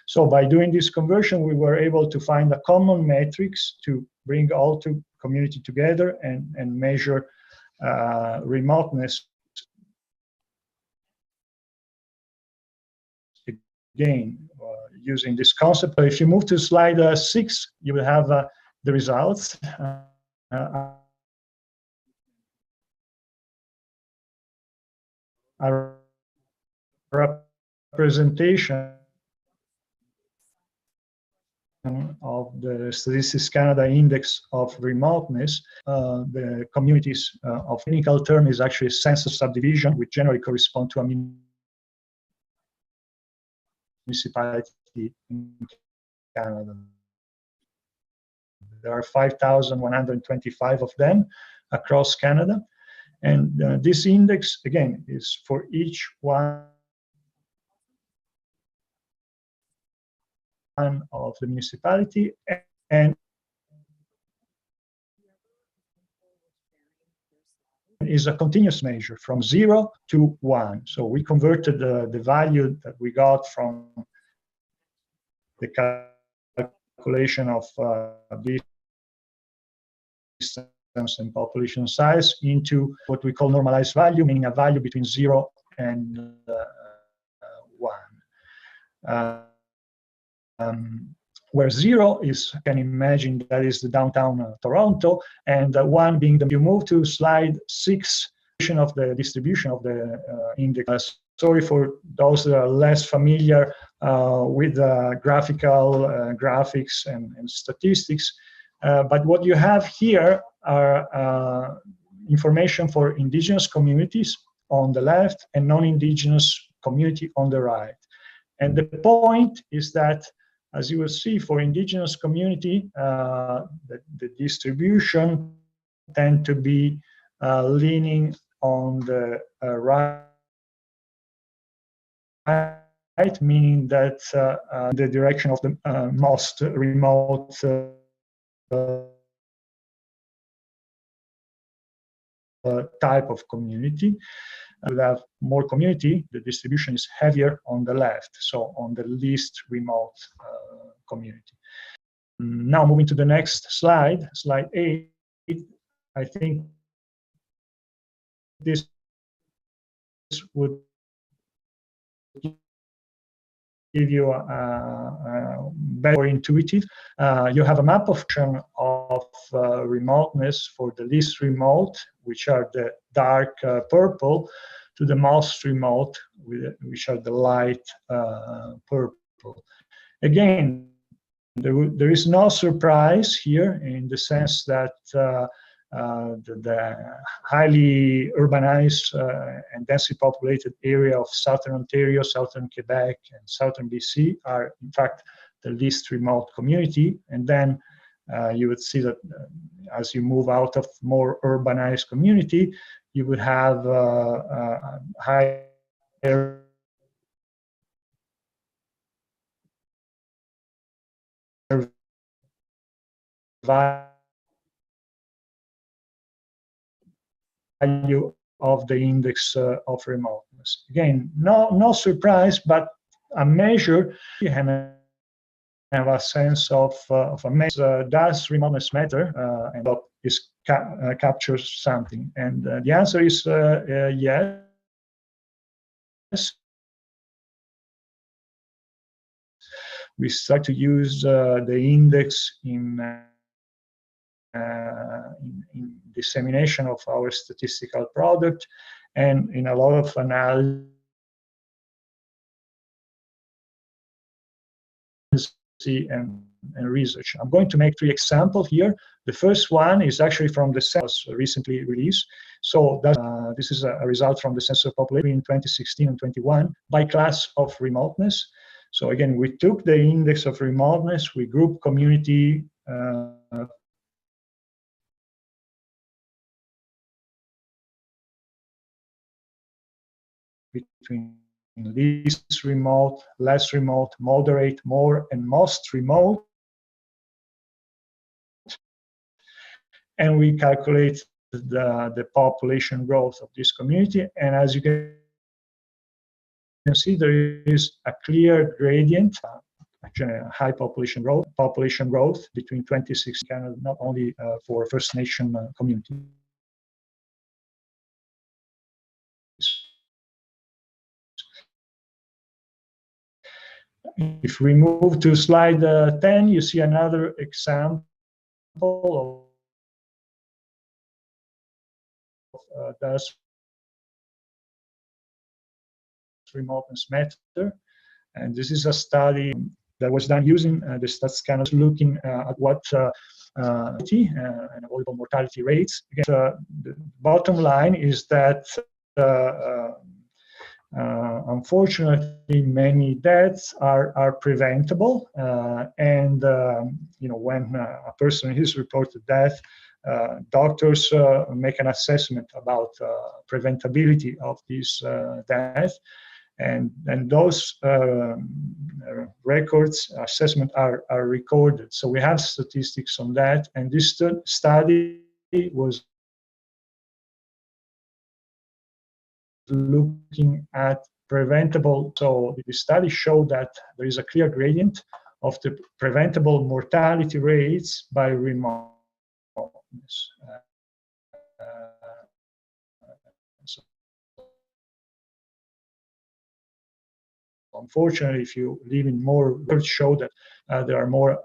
So by doing this conversion, we were able to find a common metrics to bring all two community together and measure remoteness. Again, using this concept. But if you move to slide 6, you will have the results. A representation of the Statistics Canada Index of Remoteness. The communities of technical term is actually a census subdivision, which generally correspond to a municipality in Canada. There are 5,125 of them across Canada. And this index, again, is for each one of the municipality, and is a continuous measure from 0 to 1. So we converted the value that we got from the calculation of distance and population size into what we call normalized value, meaning a value between 0 and 1. Where 0 is, you can imagine, that is the downtown Toronto, and 1 being the. You move to slide 6 of the distribution of the index. Sorry for those that are less familiar with graphical graphics and statistics, but what you have here are information for indigenous communities on the left and non-indigenous community on the right. And the point is that, as you will see, for indigenous community, the distribution tend to be leaning on the right, meaning that the direction of the most remote type of community. We have more community, the distribution is heavier on the left, so on the least remote community. Now moving to the next slide, slide 8, I think this would give you a better intuitive. You have a map of remoteness for the least remote, which are the dark purple, to the most remote, which are the light purple. Again, there is no surprise here in the sense that the highly urbanized and densely populated area of southern Ontario, southern Quebec, and southern BC are in fact the least remote community. And then you would see that as you move out of more urbanized community, you would have higher value of the index of remoteness. Again, no surprise, but a measure you have a sense of a measure. Does remoteness matter? And is captures something? And the answer is yes. We start to use the index in dissemination of our statistical product and in a lot of analysis and research. I'm going to make 3 examples here. The first one is actually from the census recently released. So this is a result from the census of population in 2016 and 21 by class of remoteness. So again, we took the index of remoteness, we grouped community between least remote, less remote, moderate, more, and most remote. And we calculate the population growth of this community. And as you can see, there is a clear gradient, actually a high population growth between 26 Canada, not only for First Nation communities. If we move to slide 10, you see another example of does remoteness matter? And this is a study that was done using the StatScanners, looking at what and avoidable mortality rates. Again, the bottom line is that unfortunately, many deaths are preventable, and when a person is reported death, doctors make an assessment about preventability of this death, and those records assessment are recorded. So we have statistics on that, and this study was looking at preventable. So the study showed that there is a clear gradient of the preventable mortality rates by remoteness. So unfortunately, if you live in more, research show that there are more.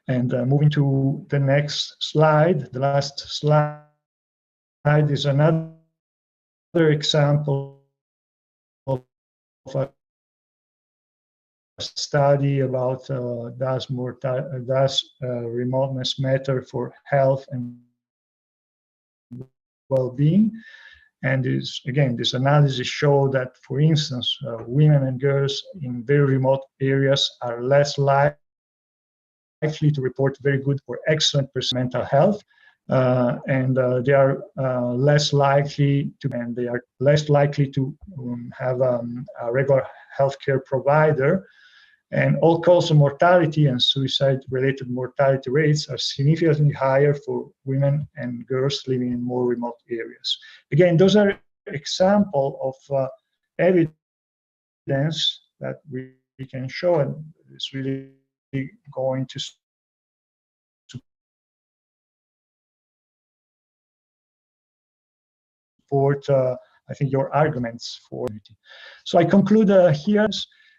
And moving to the next slide, the last slide is another example of a study about does remoteness matter for health and well-being. And this analysis showed that, for instance, women and girls in very remote areas are less likely to report very good or excellent mental health. And they are less likely to have a regular healthcare provider, and all cause of mortality and suicide-related mortality rates are significantly higher for women and girls living in more remote areas. Again, those are examples of evidence that we can show, and it's really going to support, I think, your arguments for it. So I conclude here.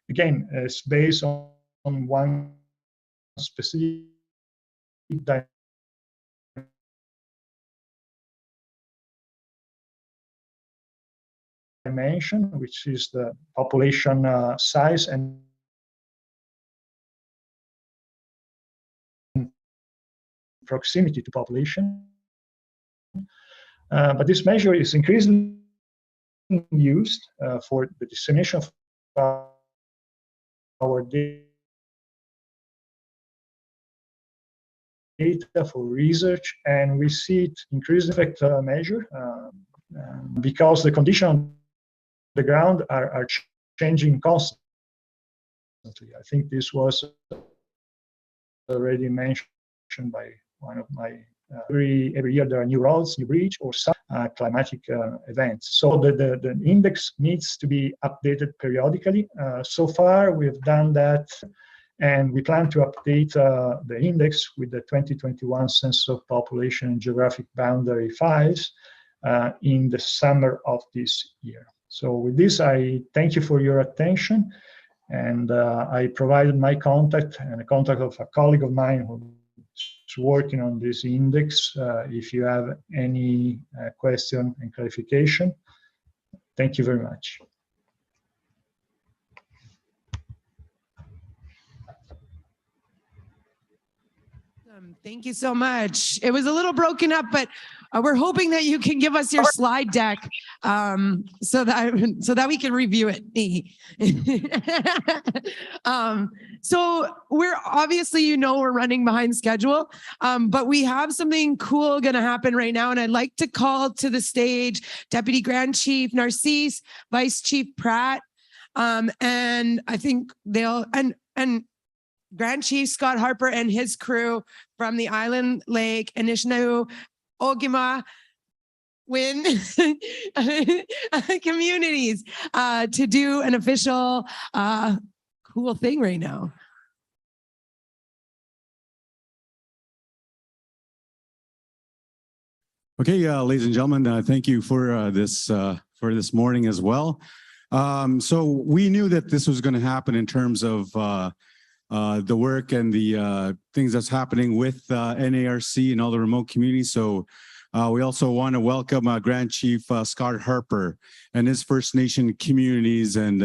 Again, it's based on one specific dimension, which is the population size and proximity to population. But this measure is increasingly used for the dissemination of our data for research, and we see it increased effect measure because the conditions on the ground are changing constantly. I think this was already mentioned by one of my every year there are new roads, new bridge, or some climatic events. So the index needs to be updated periodically. So far, we've done that, and we plan to update the index with the 2021 Census of Population and Geographic Boundary files in the summer of this year. So with this, I thank you for your attention, and I provided my contact and a contact of a colleague of mine who is working on this index. If you have any question and clarification, thank you very much. Thank you so much. It was a little broken up, but we're hoping that you can give us your slide deck so that we can review it. So we're obviously, we're running behind schedule, but we have something cool going to happen right now. And I'd like to call to the stage Deputy Grand Chief Narcisse, Vice Chief Pratt, and I think they'll, and Grand Chief Scott Harper and his crew from the Island Lake Anishinaabe Ogima Win communities to do an official cool thing right now. Okay, ladies and gentlemen, thank you for this morning as well. So we knew that this was going to happen in terms of the work and the things that's happening with NARC and all the remote communities. So we also want to welcome Grand Chief Scott Harper and his First Nation communities, and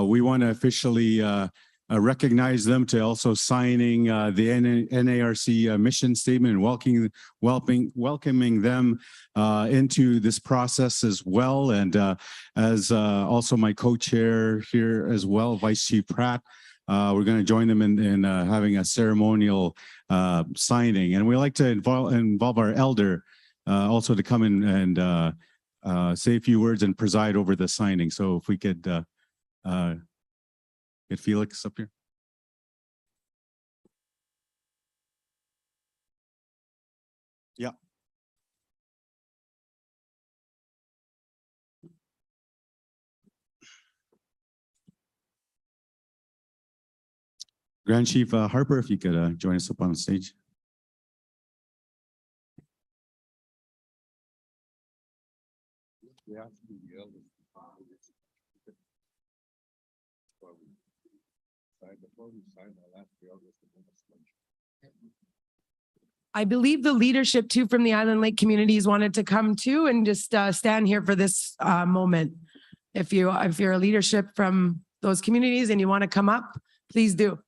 we want to officially recognize them to also signing the NARC mission statement and welcoming them into this process as well. And as also my co-chair here as well, Vice Chief Pratt, we're going to join them in having a ceremonial signing. And we like to involve our elder also to come in and say a few words and preside over the signing. So if we could get Felix up here. Yeah. Grand Chief Harper, if you could join us up on the stage. I believe the leadership too from the Island Lake communities wanted to come too and just stand here for this moment. If you're a leadership from those communities and you want to come up, please do.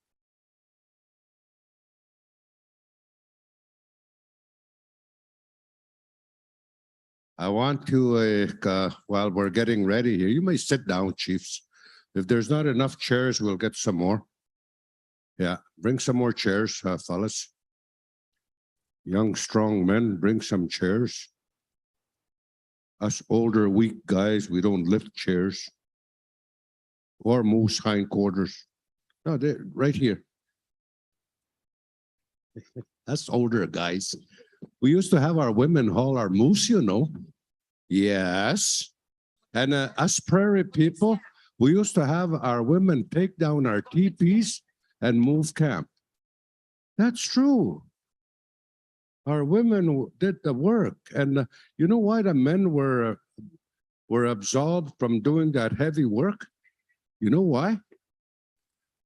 I want to, while we're getting ready here, you may sit down, chiefs. If there's not enough chairs, we'll get some more. Yeah, bring some more chairs, fellas. Young, strong men, bring some chairs. Us older, weak guys, we don't lift chairs or moose hindquarters. No, they're right here. Us older guys. We used to have our women haul our moose, you know. Yes. And us prairie people, we used to have our women take down our teepees and move camp. That's true. Our women did the work. And you know why the men were absolved from doing that heavy work? You know why?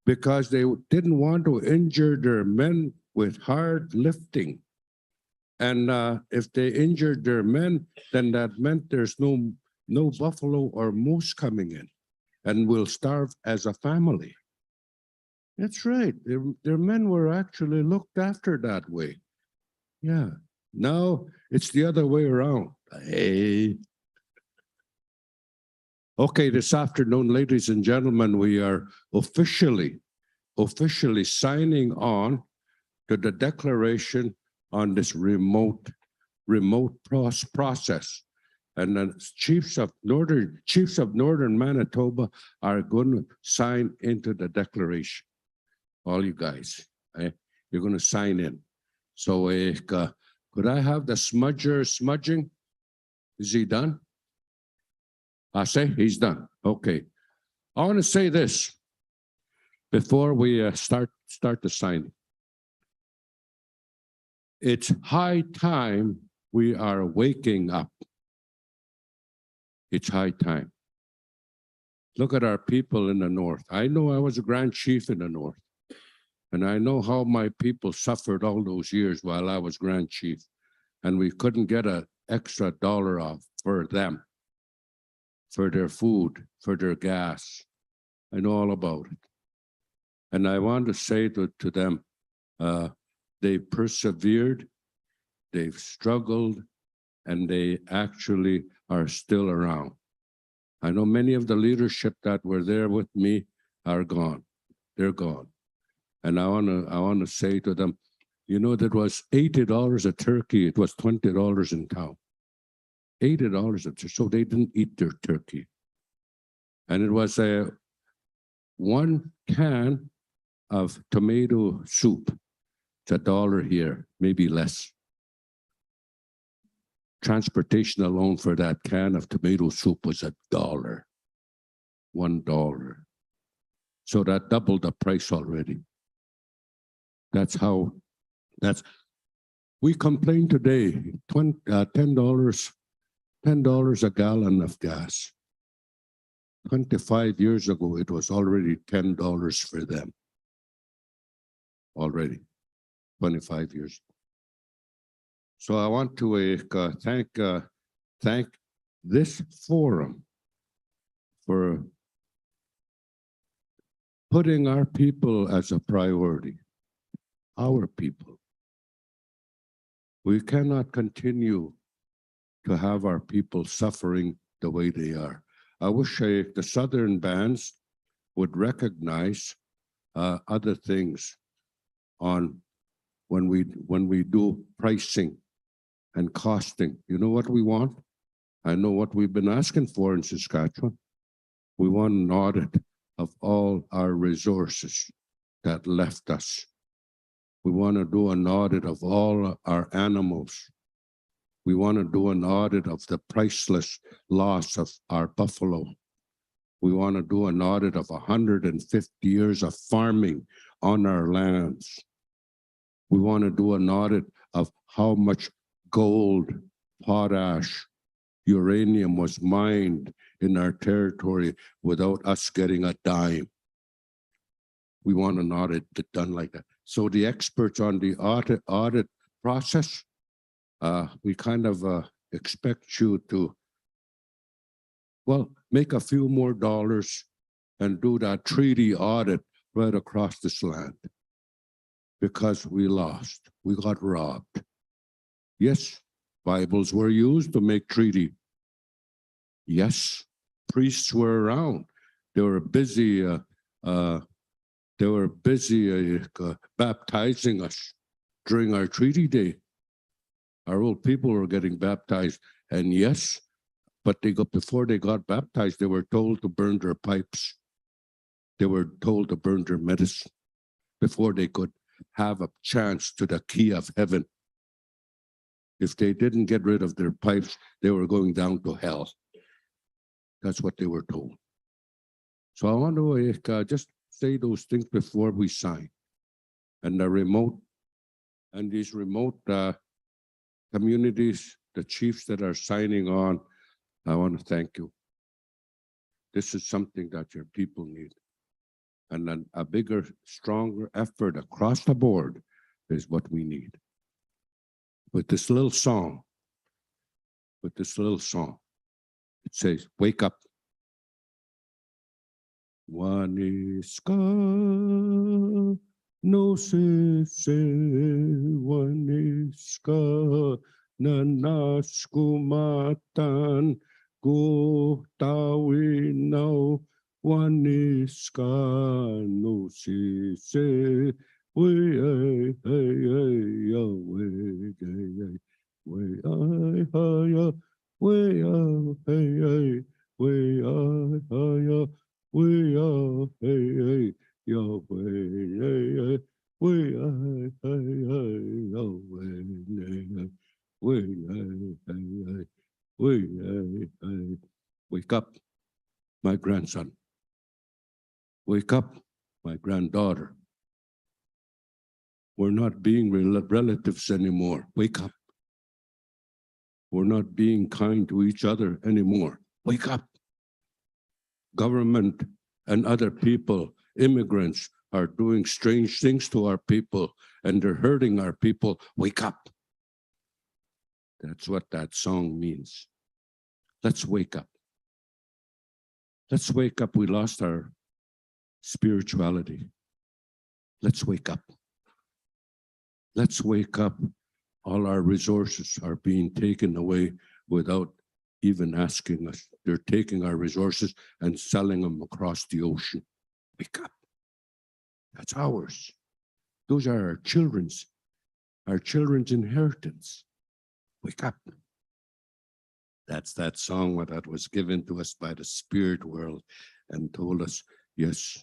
Because they didn't want to injure their men with hard lifting. And if they injured their men, then that meant there's no buffalo or moose coming in, and we'll starve as a family. That's right. Their men were actually looked after that way. Yeah, now it's the other way around. Hey. Okay, this afternoon, ladies and gentlemen, we are officially signing on to the declaration on this remote process. And the chiefs of northern Manitoba are going to sign into the declaration. All you guys, you're going to sign in. So could I have the smudger smudging? Is he done? I say he's done. Okay. I want to say this before we start the signing. It's high time we are waking up. It's high time. Look at our people in the north. I know I was a Grand Chief in the north, and I know how my people suffered all those years while I was Grand Chief, and we couldn't get an extra dollar off for them, for their food, for their gas. I know all about it. And I want to say to them, they persevered, they've struggled, and they actually are still around. I know many of the leadership that were there with me are gone. They're gone. And I wanna say to them, you know, that was $80 a turkey. It was $20 in town. $80 a turkey. So they didn't eat their turkey. And it was one can of tomato soup. It's $1 here, maybe less. Transportation alone for that can of tomato soup was $1. $1. So that doubled the price already. We complain today, $10 a gallon of gas. 25 years ago, it was already $10 for them. Already, 25 years. So I want to thank this forum for putting our people as a priority, our people. We cannot continue to have our people suffering the way they are. I wish the Southern bands would recognize other things on when we do pricing and costing. You know what we want? I know what we've been asking for in Saskatchewan. We want an audit of all our resources that left us. We want to do an audit of all our animals. We want to do an audit of the priceless loss of our buffalo. We want to do an audit of 150 years of farming on our lands. We want to do an audit of how much gold, potash, uranium was mined in our territory without us getting a dime. We want an audit done like that. So the experts on the audit process, we kind of expect you to, well, make a few more dollars and do that treaty audit right across this land. Because we lost, we got robbed. Yes, Bibles were used to make treaty. Yes, priests were around. They were busy. Baptizing us during our treaty day. Our old people were getting baptized, and yes, but before they got baptized, they were told to burn their pipes. They were told to burn their medicine before they could have a chance to the key of heaven. If they didn't get rid of their pipes, they were going down to hell. That's what they were told. So I want to just say those things before we sign. And these remote communities, the chiefs that are signing on, I want to thank you. This is something that your people need. And then a bigger, stronger effort across the board is what we need. With this little song, it says, wake up. Waniska no se waniska ska nanas kumatan go tawinaw wanis ka no si se we ay ya we ay we ay ya we ay we ay ya we ay ya we ay we wake up, my grandson. Wake up, my granddaughter. We're not being relatives anymore. Wake up. We're not being kind to each other anymore. Wake up. Government and other people, immigrants, are doing strange things to our people and they're hurting our people. Wake up. That's what that song means. Let's wake up. Let's wake up. We lost our spirituality. Let's wake up. Let's wake up. All our resources are being taken away without even asking us. They're taking our resources and selling them across the ocean. Wake up. That's ours. Those are our children's inheritance. Wake up. That's that song that was given to us by the spirit world and told us, yes,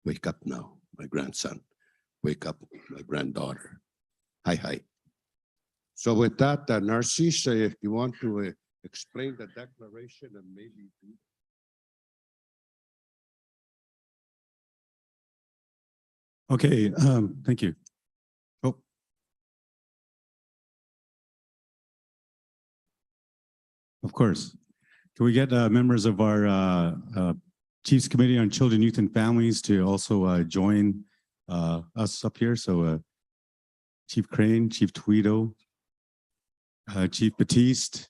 wake up now, my grandson. Wake up, my granddaughter. Hi, hi. So with that, Narcisse, if you want to explain the declaration and maybe Okay, thank you. Oh. Of course. Can we get members of our Chiefs Committee on Children, Youth, and Families to also join us up here? So Chief Crane, Chief Tweedo, Chief Batiste.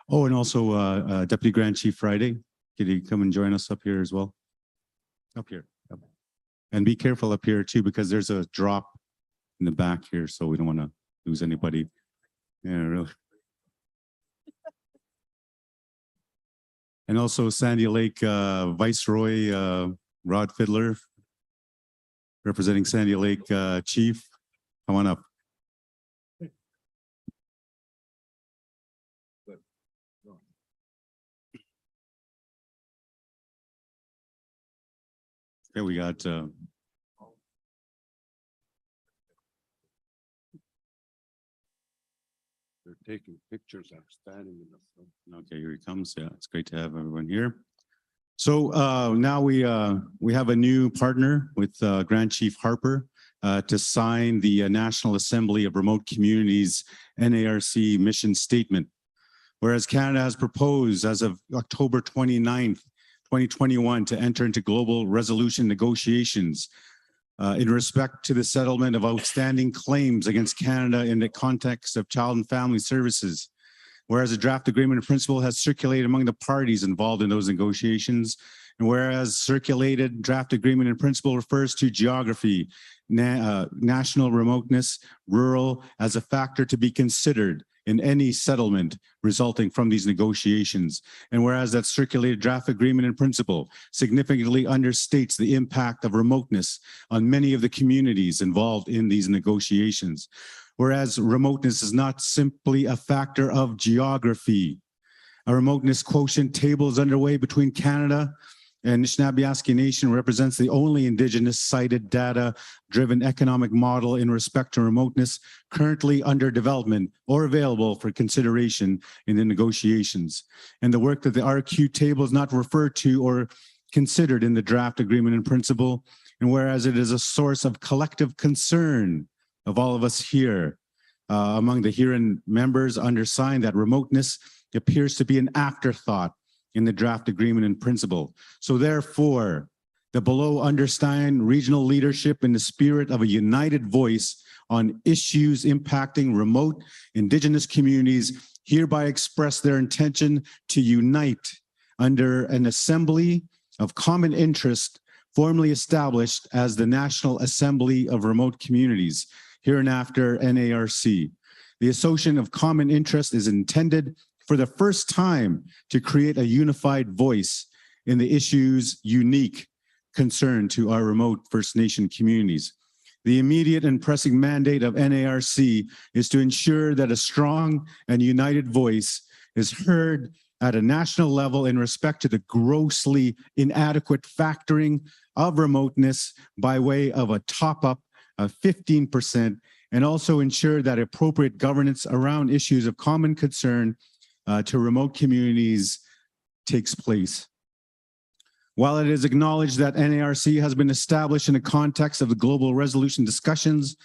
Oh, and also Deputy Grand Chief Friday. Could you come and join us up here as well? Up here. Yep. And be careful up here too, because there's a drop in the back here, so we don't want to lose anybody. Yeah, really. And also Sandy Lake Viceroy Rod Fiddler, representing Sandy Lake Chief. Come on up. Okay, we got they're taking pictures. I'm standing in the front. okay, here he comes. Yeah, it's great to have everyone here. So now we have a new partner with Grand Chief Harper to sign the National Assembly of Remote Communities NARC mission statement. Whereas Canada has proposed as of October 29th, 2021 to enter into global resolution negotiations in respect to the settlement of outstanding claims against Canada in the context of child and family services. Whereas a draft agreement in principle has circulated among the parties involved in those negotiations, and whereas circulated draft agreement in principle refers to geography, national remoteness, rural as a factor to be considered in any settlement resulting from these negotiations. And whereas that circulated draft agreement in principle significantly understates the impact of remoteness on many of the communities involved in these negotiations. Whereas remoteness is not simply a factor of geography. A remoteness quotient table is underway between Canada and Anishinaabe Nation represents the only Indigenous cited data-driven economic model in respect to remoteness currently under development or available for consideration in the negotiations. And the work that the RQ table is not referred to or considered in the draft agreement in principle, and whereas it is a source of collective concern of all of us here, among the herein members undersigned, that remoteness appears to be an afterthought in the draft agreement in principle. So therefore, the below undersigned regional leadership in the spirit of a united voice on issues impacting remote Indigenous communities hereby express their intention to unite under an assembly of common interest formally established as the National Assembly of Remote Communities, hereinafter NARC. The Association of Common Interest is intended for the first time to create a unified voice in the issues unique concern to our remote First Nation communities. The immediate and pressing mandate of NARC is to ensure that a strong and united voice is heard at a national level in respect to the grossly inadequate factoring of remoteness by way of a top-up of 15%, and also ensure that appropriate governance around issues of common concern to remote communities takes place. While it is acknowledged that NARC has been established in the context of the global resolution discussions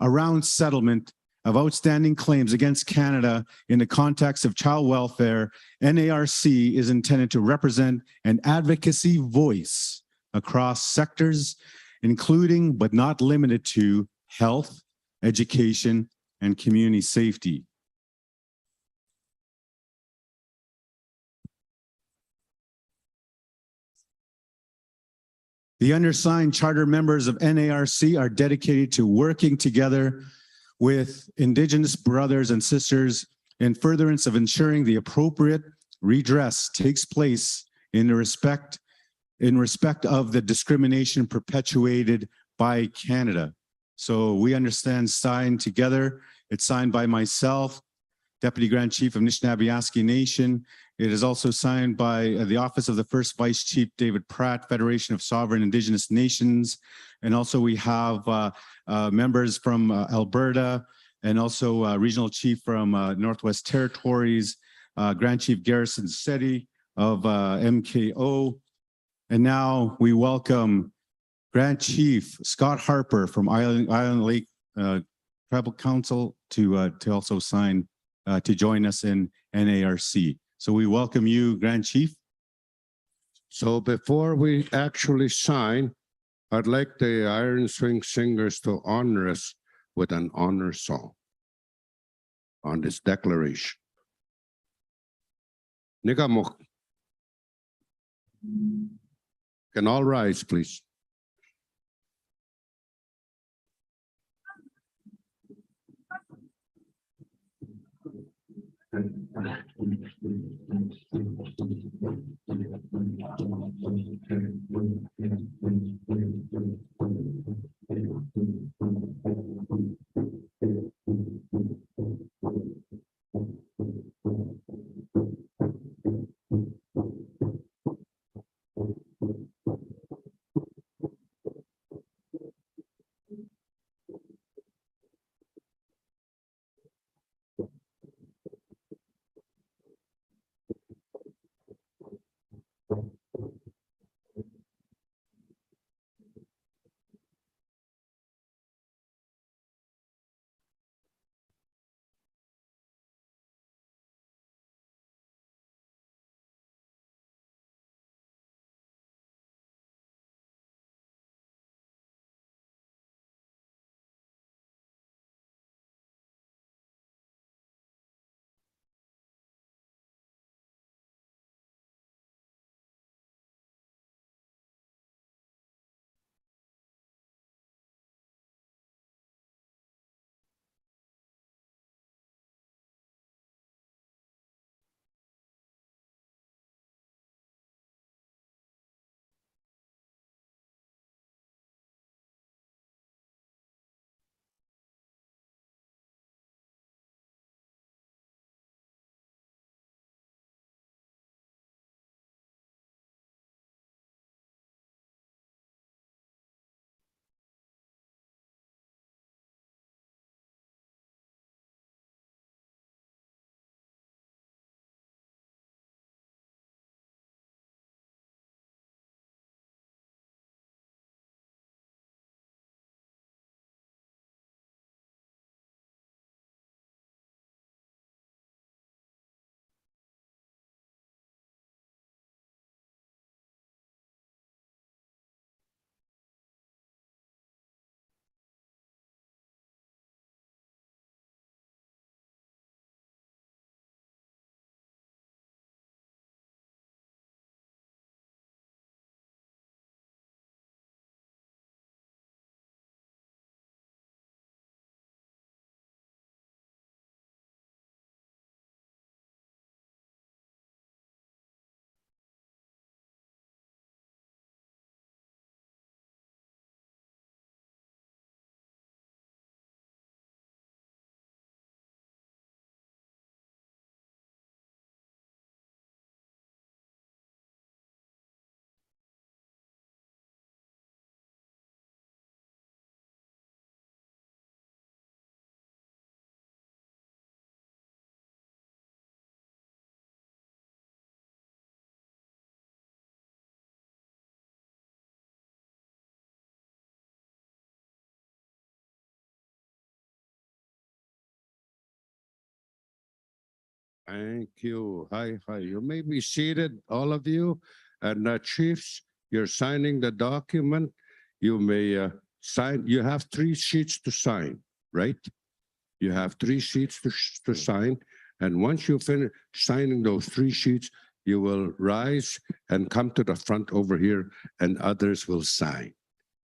around settlement of outstanding claims against Canada in the context of child welfare, NARC is intended to represent an advocacy voice across sectors, including but not limited to health, education, and community safety. The undersigned charter members of NARC are dedicated to working together with Indigenous brothers and sisters in furtherance of ensuring the appropriate redress takes place in respect of the discrimination perpetuated by Canada. So we understand signed together. It's signed by myself, Deputy Grand Chief of Anishinaabe Nation. It is also signed by the Office of the First Vice Chief, David Pratt, Federation of Sovereign Indigenous Nations. And also we have members from Alberta, and also Regional Chief from Northwest Territories, Grand Chief Garrison Setti of MKO. And now we welcome Grand Chief Scott Harper from Island Lake Tribal Council to also sign to join us in NARC. So we welcome you, Grand Chief. So before we actually sign, I'd like the Iron String Singers to honor us with an honor song on this declaration. Nigamuk. Can all rise, please? Thank you. Hi, hi. You may be seated, all of you. And chiefs, you're signing the document. You may sign. You have 3 sheets to sign, right? You have 3 sheets to sign. And once you finish signing those 3 sheets, you will rise and come to the front over here and others will sign.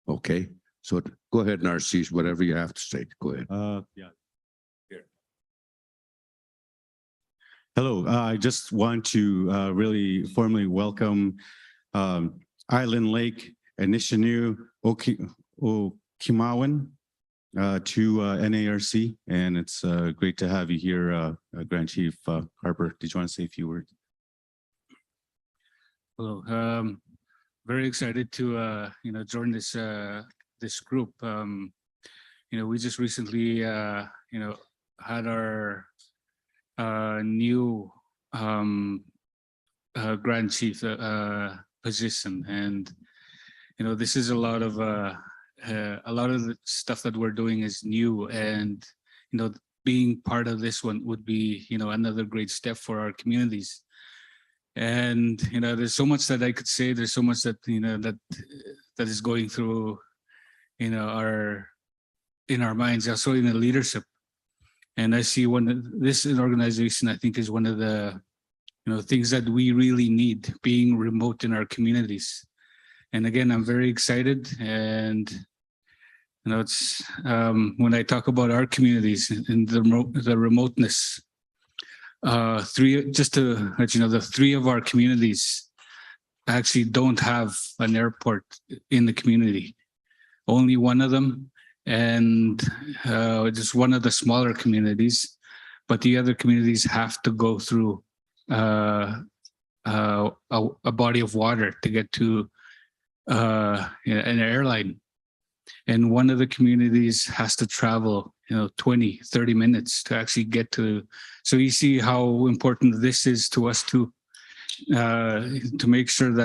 Okay? So go ahead, Narcisse, whatever you have to say. Go ahead. Yeah. Here. Hello, I just want to really formally welcome Island Lake and Nishinu Okimawan to NARC, and it's great to have you here, Grand Chief Harper. Did you want to say a few words? Hello, very excited to join this this group. We just recently had our new Grand Chief position, and this is a lot of the stuff that we're doing is new, and being part of this one would be another great step for our communities. And there's so much that I could say. There's so much that that is going through in our minds, also in the leadership. And I see this organization, I think, is one of the things that we really need, being remote in our communities. And again, I'm very excited. And it's when I talk about our communities and the remoteness. Just to let you know, the 3 of our communities actually don't have an airport in the community. Only one of them, and just one of the smaller communities, but the other communities have to go through a body of water to get to an airline. And one of the communities has to travel 20, 30 minutes to actually get to. So you see how important this is to us to make sure that